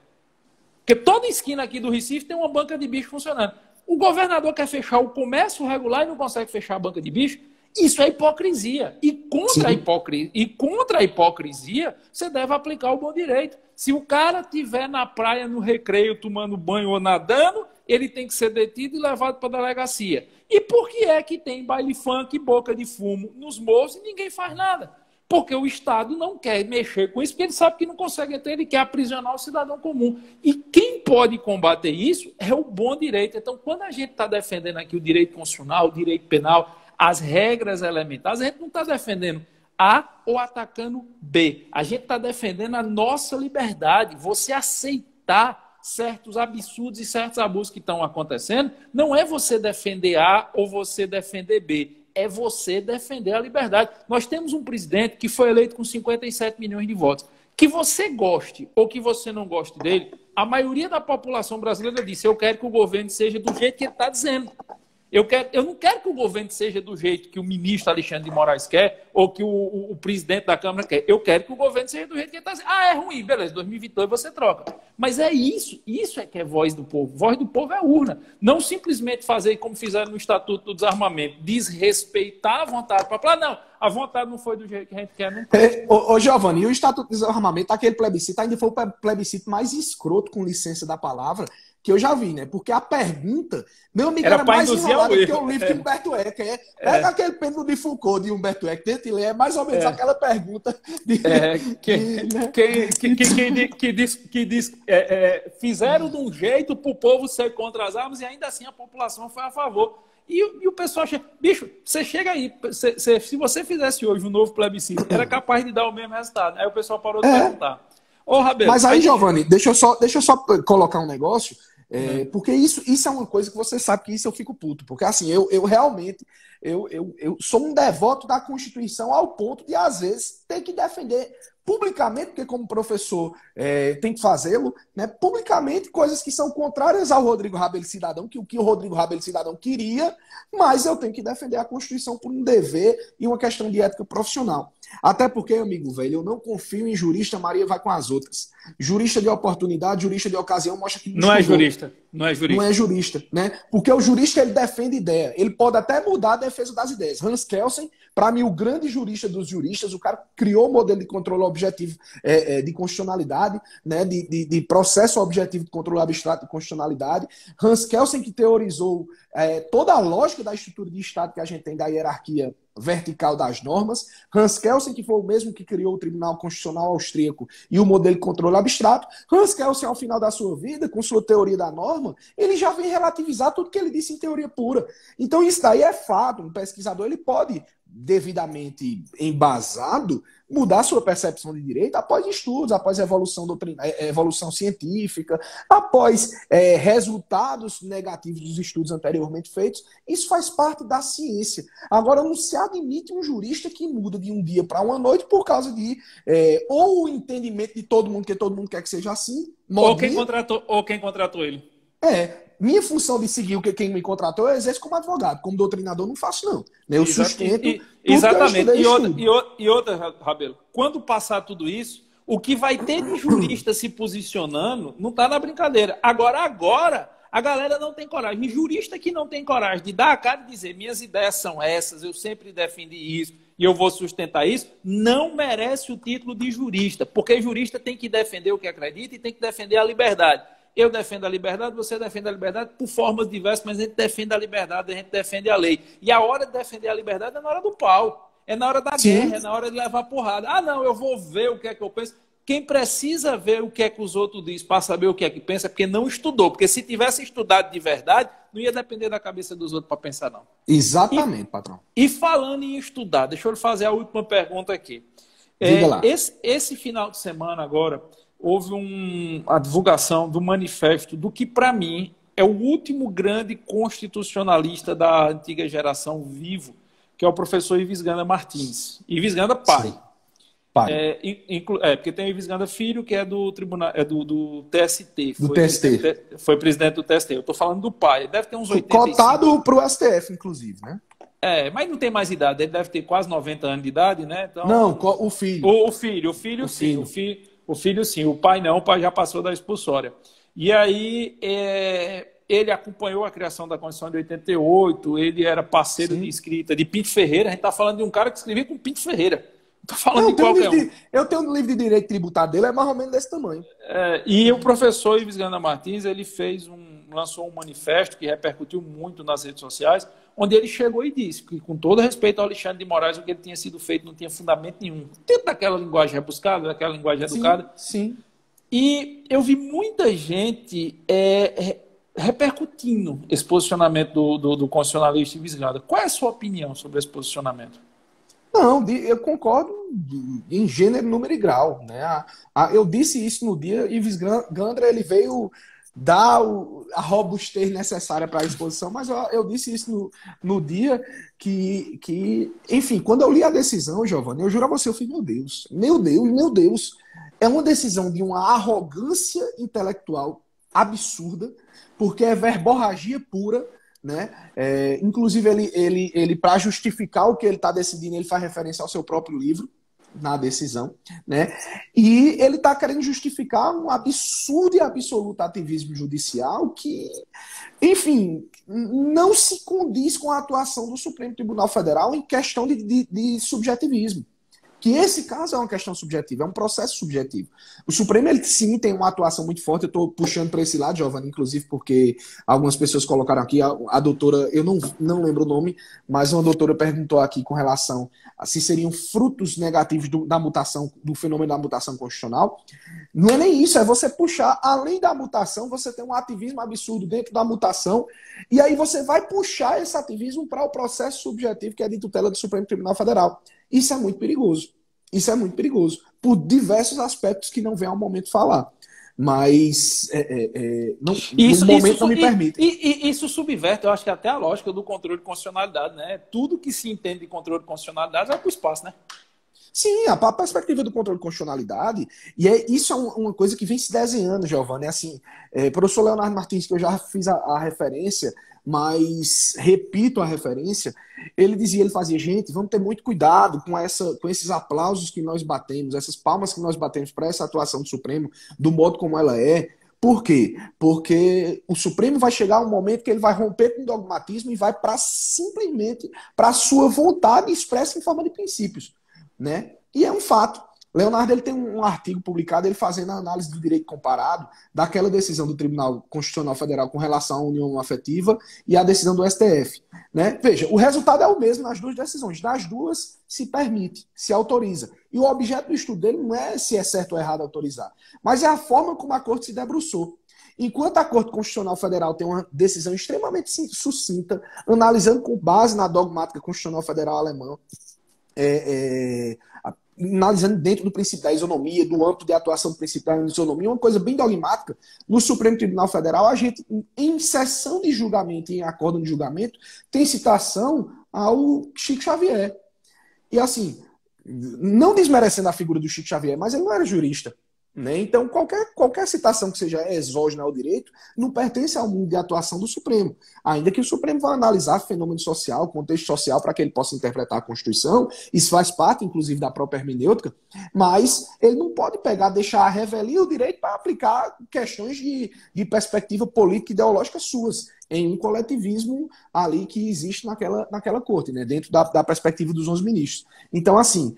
Porque toda esquina aqui do Recife tem uma banca de bicho funcionando. O governador quer fechar o comércio regular e não consegue fechar a banca de bicho? Isso é hipocrisia. E contra a hipocrisia, você deve aplicar o bom direito. Se o cara estiver na praia, no recreio, tomando banho ou nadando, ele tem que ser detido e levado para a delegacia. E por que é que tem baile funk, boca de fumo nos morros e ninguém faz nada? Porque o Estado não quer mexer com isso, porque ele sabe que não consegue entrar, ele quer aprisionar o cidadão comum. E quem pode combater isso é o bom direito. Então, quando a gente está defendendo aqui o direito constitucional, o direito penal, as regras elementares, a gente não está defendendo A ou atacando B. A gente está defendendo a nossa liberdade. Você aceitar certos absurdos e certos abusos que estão acontecendo, não é você defender A ou você defender B. É você defender a liberdade. Nós temos um presidente que foi eleito com 57 milhões de votos. Que você goste ou que você não goste dele, a maioria da população brasileira disse: eu quero que o governo seja do jeito que ele está dizendo. Eu não quero que o governo seja do jeito que o ministro Alexandre de Moraes quer ou que o presidente da Câmara quer. Eu quero que o governo seja do jeito que ele está dizendo. Ah, é ruim, beleza, 2022 você troca. Mas é isso é que é voz do povo. Voz do povo é urna. Não simplesmente fazer como fizeram no Estatuto do Desarmamento, desrespeitar a vontade para falar, não, a vontade não foi do jeito que a gente quer. Não Ô, Giovanni, e o Estatuto do Desarmamento, aquele plebiscito, ainda foi o plebiscito mais escroto, com licença da palavra, que eu já vi, né? Porque a pergunta, meu amigo, era mais enrolada que o livro de Humberto Eco. Pega aquele pêndulo de Foucault, de Humberto Eco, tenta ler, é mais ou menos aquela pergunta. Fizeram de um jeito para o povo ser contra as armas e ainda assim a população foi a favor. E o pessoal chega... Bicho, você chega aí, se você fizesse hoje um novo plebiscito, era capaz de dar o mesmo resultado. Aí o pessoal parou de perguntar. Ô, Rabelo, mas aí, Giovanni, deixa eu só colocar um negócio, porque isso é uma coisa que você sabe que isso eu fico puto. Porque assim, eu realmente eu sou um devoto da Constituição ao ponto de, às vezes, ter que defender publicamente, porque como professor tem que fazê-lo, né, publicamente coisas que são contrárias ao Rodrigo Rabelo Cidadão, que o que o Rodrigo Rabelo Cidadão queria, mas eu tenho que defender a Constituição por um dever e uma questão de ética profissional. Até porque, amigo velho, eu não confio em jurista, Maria vai com as outras. Jurista de oportunidade, jurista de ocasião, mostra que não é jurista. Não é jurista. Não é jurista, né? Porque o jurista, ele defende ideia. Ele pode até mudar a defesa das ideias. Hans Kelsen, para mim, o grande jurista dos juristas, o cara criou o modelo de controle objetivo de constitucionalidade, né? de processo objetivo de controle abstrato de constitucionalidade. Hans Kelsen, que teorizou toda a lógica da estrutura de Estado que a gente tem, da hierarquia vertical das normas. Hans Kelsen, que foi o mesmo que criou o Tribunal Constitucional Austríaco e o modelo de controle abstrato. Hans Kelsen, ao final da sua vida, com sua teoria da norma, ele já vem relativizar tudo que ele disse em teoria pura. Então isso daí é fato. Um pesquisador, ele pode, devidamente embasado, mudar sua percepção de direito após estudos, após evolução científica, após resultados negativos dos estudos anteriormente feitos. Isso faz parte da ciência. Agora, não se admite um jurista que muda de um dia para uma noite por causa de ou o entendimento de todo mundo, que todo mundo quer que seja assim, modinha, ou quem contratou ele. Minha função de seguir o que quem me contratou, eu exerço como advogado. Como doutrinador, não faço, não. Eu sustento. Exatamente. E outra, Rabelo, quando passar tudo isso, o que vai ter de jurista se posicionando não está na brincadeira. Agora, a galera não tem coragem. E jurista que não tem coragem de dar a cara e dizer: minhas ideias são essas, eu sempre defendi isso e eu vou sustentar isso, não merece o título de jurista. Porque jurista tem que defender o que acredita e tem que defender a liberdade. Eu defendo a liberdade, você defende a liberdade por formas diversas, mas a gente defende a liberdade, a gente defende a lei. E a hora de defender a liberdade é na hora do pau, é na hora da guerra, é na hora de levar porrada. Ah, não, eu vou ver o que é que eu penso. Quem precisa ver o que é que os outros dizem para saber o que é que pensa é porque não estudou. Porque se tivesse estudado de verdade, não ia depender da cabeça dos outros para pensar, não. Exatamente, patrão. E falando em estudar, deixa eu lhe fazer a última pergunta aqui. Diga lá. Esse final de semana agora, houve a divulgação do manifesto do que, para mim, é o último grande constitucionalista da antiga geração vivo, que é o professor Ives Ganda Martins. Ives Ganda pai. Sim. Pai. Porque tem o Ives Ganda filho, que é do tribunal, do TST. Foi presidente do TST. Eu estou falando do pai. Ele deve ter uns 85. Cotado para o STF, inclusive, né? Mas não tem mais idade. Ele deve ter quase 90 anos de idade, né? Então, não, o filho. O filho, sim. O filho, sim. O pai não. O pai já passou da expulsória. E aí, ele acompanhou a criação da Constituição de 88. Ele era parceiro de escrita de Pinto Ferreira. A gente está falando de um cara que escrevia com Pinto Ferreira. Não estou falando de qualquer um. Eu tenho um livro de direito tributário dele, é mais ou menos desse tamanho. E o professor Ives Ganda Martins, ele fez lançou um manifesto que repercutiu muito nas redes sociais, onde ele chegou e disse que, com todo respeito ao Alexandre de Moraes, o que ele tinha sido feito não tinha fundamento nenhum. Dentro daquela linguagem rebuscada, daquela linguagem educada. Sim. E eu vi muita gente repercutindo esse posicionamento do constitucionalista Ives Gandra. Qual é a sua opinião sobre esse posicionamento? Não, eu concordo em gênero, número e grau, né? Eu disse isso no dia, Ives Gandra, ele veio dar a robustez necessária para a exposição, mas eu disse isso no dia que, enfim, quando eu li a decisão, Giovanni, eu juro a você, eu falei, meu Deus, é uma decisão de uma arrogância intelectual absurda, porque é verborragia pura, né? Inclusive, ele para justificar o que ele está decidindo, ele faz referência ao seu próprio livro na decisão, né? E ele está querendo justificar um absurdo e absoluto ativismo judicial que, enfim, não se condiz com a atuação do Supremo Tribunal Federal em questão de subjetivismo. Que esse caso é uma questão subjetiva, é um processo subjetivo. O Supremo, ele sim tem uma atuação muito forte, eu estou puxando para esse lado, Giovanni, inclusive porque algumas pessoas colocaram aqui, a doutora, eu não lembro o nome, mas uma doutora perguntou aqui com relação a se seriam frutos negativos da mutação, do fenômeno da mutação constitucional. Não é nem isso, é você puxar, além da mutação, você tem um ativismo absurdo dentro da mutação, e aí você vai puxar esse ativismo para o processo subjetivo que é de tutela do Supremo Tribunal Federal. Isso é muito perigoso. Isso é muito perigoso. Por diversos aspectos que não vem ao momento falar. Mas no momento não me permite. Isso subverte, eu acho que até a lógica do controle de constitucionalidade, né? Tudo que se entende de controle de constitucionalidade vai para o espaço, né? Sim, a perspectiva do controle de constitucionalidade, e isso é uma coisa que vem se desenhando, Giovanni. Assim, professor Leonardo Martins, que eu já fiz a referência, mas repito a referência, ele fazia, gente, vamos ter muito cuidado com esses aplausos que nós batemos, essas palmas que nós batemos para essa atuação do Supremo, do modo como ela é. Por quê? Porque o Supremo vai chegar um momento que ele vai romper com o dogmatismo e vai simplesmente para a sua vontade expressa em forma de princípios, né? E é um fato. Leonardo, ele tem um artigo publicado, ele fazendo a análise do direito comparado daquela decisão do Tribunal Constitucional Federal com relação à união afetiva e a decisão do STF, né? Veja, o resultado é o mesmo nas duas decisões. Nas duas se permite, se autoriza. E o objeto do estudo dele não é se é certo ou errado autorizar, mas é a forma como a Corte se debruçou. Enquanto a Corte Constitucional Federal tem uma decisão extremamente sucinta, analisando com base na dogmática constitucional federal alemã, analisando dentro do princípio da isonomia, do âmbito de atuação do princípio da isonomia, uma coisa bem dogmática, no Supremo Tribunal Federal, a gente, em sessão de julgamento, em acórdão de julgamento, tem citação ao Chico Xavier. E assim, não desmerecendo a figura do Chico Xavier, mas ele não era jurista, né? Então, qualquer citação que seja exógena ao direito não pertence ao mundo de atuação do Supremo. Ainda que o Supremo vá analisar fenômeno social, contexto social, para que ele possa interpretar a Constituição, isso faz parte, inclusive, da própria hermenêutica, mas ele não pode deixar a revelia o direito para aplicar questões de perspectiva política e ideológica suas, em um coletivismo ali que existe naquela corte, né? Dentro da perspectiva dos 11 ministros. Então, assim,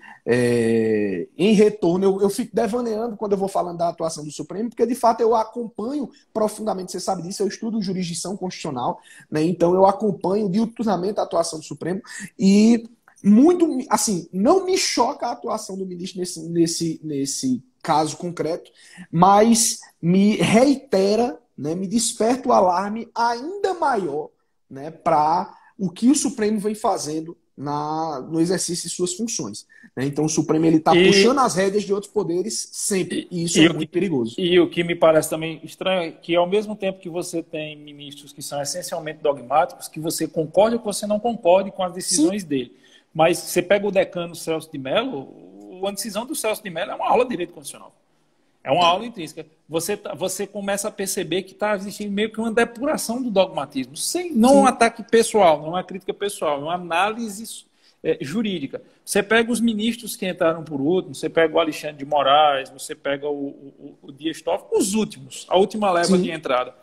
em retorno, eu fico devaneando quando eu vou falando da atuação do Supremo, porque, de fato, eu acompanho profundamente, você sabe disso, eu estudo jurisdição constitucional, né? Então eu acompanho diuturnamente a atuação do Supremo e muito, assim, não me choca a atuação do ministro nesse caso concreto, mas me reitera, né, me desperta o alarme ainda maior, né, para o que o Supremo vem fazendo no exercício de suas funções, né? Então o Supremo está puxando as rédeas de outros poderes sempre, e isso é muito perigoso. E o que me parece também estranho é que, ao mesmo tempo que você tem ministros que são essencialmente dogmáticos, que você concorde ou que você não concorde com as decisões dele. Mas você pega o decano Celso de Mello, a decisão do Celso de Mello é uma aula de direito constitucional. É uma aula intrínseca. Você começa a perceber que está existindo meio que uma depuração do dogmatismo. Não um ataque pessoal, não uma crítica pessoal, uma análise jurídica. Você pega os ministros que entraram por último, você pega o Alexandre de Moraes, você pega o Dias Toffoli, os últimos, a última leva de entrada.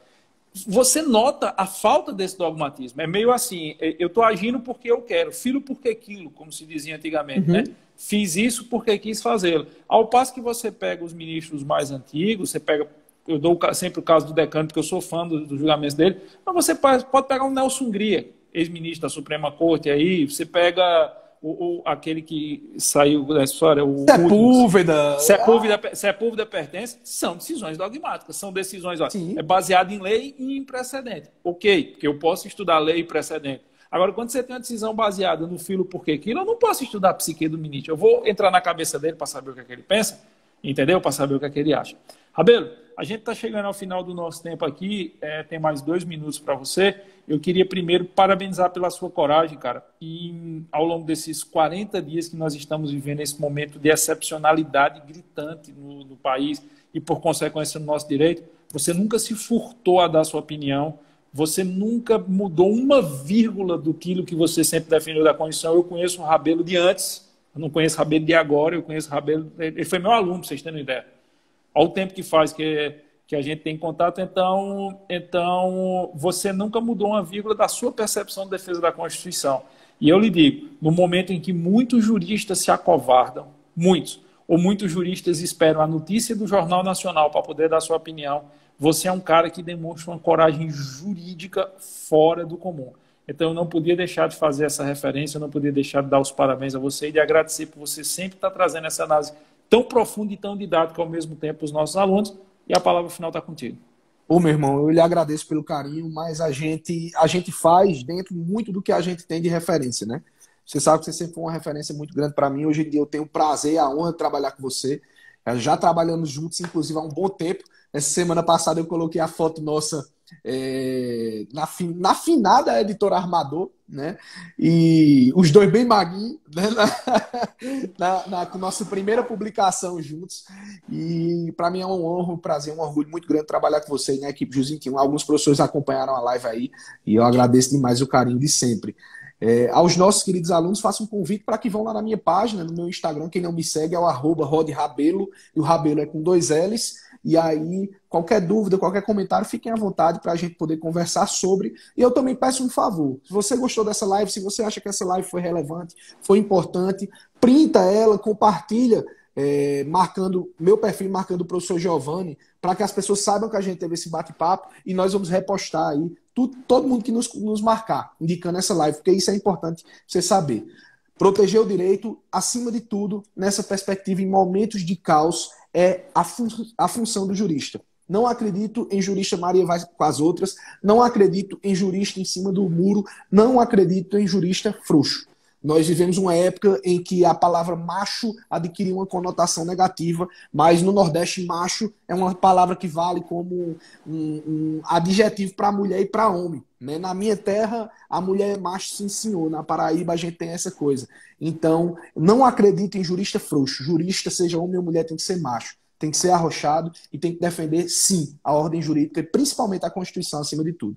Você nota a falta desse dogmatismo. É meio assim, eu estou agindo porque eu quero, filo porque quilo, como se dizia antigamente, né? Fiz isso porque quis fazê-lo. Ao passo que você pega os ministros mais antigos, você pega eu dou sempre o caso do decano, porque eu sou fã do julgamento dele, mas você pode pegar um Nelson Hungria, ex-ministro da Suprema Corte, aí você pega aquele que saiu da história, o Sepúlveda. Sepúlveda pertence, são decisões dogmáticas, são decisões, ó, Sim. é baseado em lei e em precedente. Ok, porque eu posso estudar lei e precedente. Agora, quando você tem uma decisão baseada no filo porque aquilo, eu não posso estudar a psique do ministro. Eu vou entrar na cabeça dele para saber o que é que ele pensa, entendeu? Para saber o que é que ele acha. Rabelo, a gente está chegando ao final do nosso tempo aqui, tem mais 2 minutos para você. Eu queria primeiro parabenizar pela sua coragem, cara. E ao longo desses 40 dias que nós estamos vivendo esse momento de excepcionalidade gritante no país e, por consequência, no nosso direito, você nunca se furtou a dar sua opinião, você nunca mudou uma vírgula do que você sempre defendeu da Constituição. Eu conheço o Rabelo de antes, eu não conheço o Rabelo de agora, eu conheço o Rabelo... Ele foi meu aluno, para vocês terem uma ideia. Olha o tempo que faz que a gente tem contato, então você nunca mudou uma vírgula da sua percepção de defesa da Constituição. E eu lhe digo, no momento em que muitos juristas se acovardam, muitos juristas esperam a notícia do Jornal Nacional para poder dar sua opinião, você é um cara que demonstra uma coragem jurídica fora do comum. Então eu não podia deixar de fazer essa referência, eu não podia deixar de dar os parabéns a você e de agradecer por você sempre estar trazendo essa análise tão profunda e tão didática ao mesmo tempo para os nossos alunos. E a palavra final está contigo. Ô, meu irmão, eu lhe agradeço pelo carinho, mas a gente faz dentro muito do que a gente tem de referência, né? Você sabe que você sempre foi uma referência muito grande para mim. Hoje em dia eu tenho o prazer e a honra de trabalhar com você. Já trabalhamos juntos, inclusive, há um bom tempo. Essa semana passada eu coloquei a foto nossa na finada editora Armador, né? E os dois bem maguinhos, né? na nossa primeira publicação juntos. E para mim é uma honra, um prazer, um orgulho muito grande trabalhar com você e na equipe Jus 21. Alguns professores acompanharam a live aí e eu agradeço demais o carinho de sempre. Aos nossos queridos alunos, faço um convite para que vão lá na minha página, no meu Instagram. Quem não me segue é o @RodRabelo, e o Rabelo é com 2 L's. E aí, qualquer dúvida, qualquer comentário, fiquem à vontade para a gente poder conversar sobre. E eu também peço um favor. Se você gostou dessa live, se você acha que essa live foi relevante, foi importante, printa ela, compartilha, marcando meu perfil, marcando o professor Giovanni, para que as pessoas saibam que a gente teve esse bate-papo e nós vamos repostar aí todo mundo que nos marcar, indicando essa live, porque isso é importante você saber. Proteger o direito, acima de tudo, nessa perspectiva, em momentos de caos, é a função do jurista. Não acredito em jurista Maria vai com as outras, não acredito em jurista em cima do muro, não acredito em jurista frouxo. Nós vivemos uma época em que a palavra macho adquiriu uma conotação negativa, mas no Nordeste macho é uma palavra que vale como um adjetivo para mulher e para homem. Né? Na minha terra, a mulher é macho, sim senhor. Na Paraíba a gente tem essa coisa. Então, não acredito em jurista frouxo. Jurista, seja homem ou mulher, tem que ser macho. Tem que ser arrochado e tem que defender, sim, a ordem jurídica e principalmente a Constituição acima de tudo.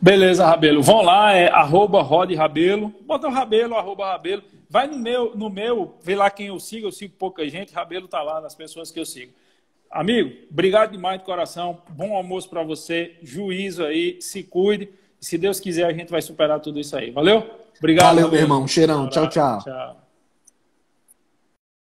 Beleza, Rabelo. Vão lá, @RodRabelo. Bota o Rabelo, @Rabelo. Vai no meu, vê lá quem eu sigo pouca gente. Rabelo tá lá nas pessoas que eu sigo. Amigo, obrigado demais de coração. Bom almoço para você. Juízo aí, se cuide. E se Deus quiser, a gente vai superar tudo isso aí. Valeu? Obrigado. Valeu, meu irmão. Cheirão. Tchau, tchau. Tchau.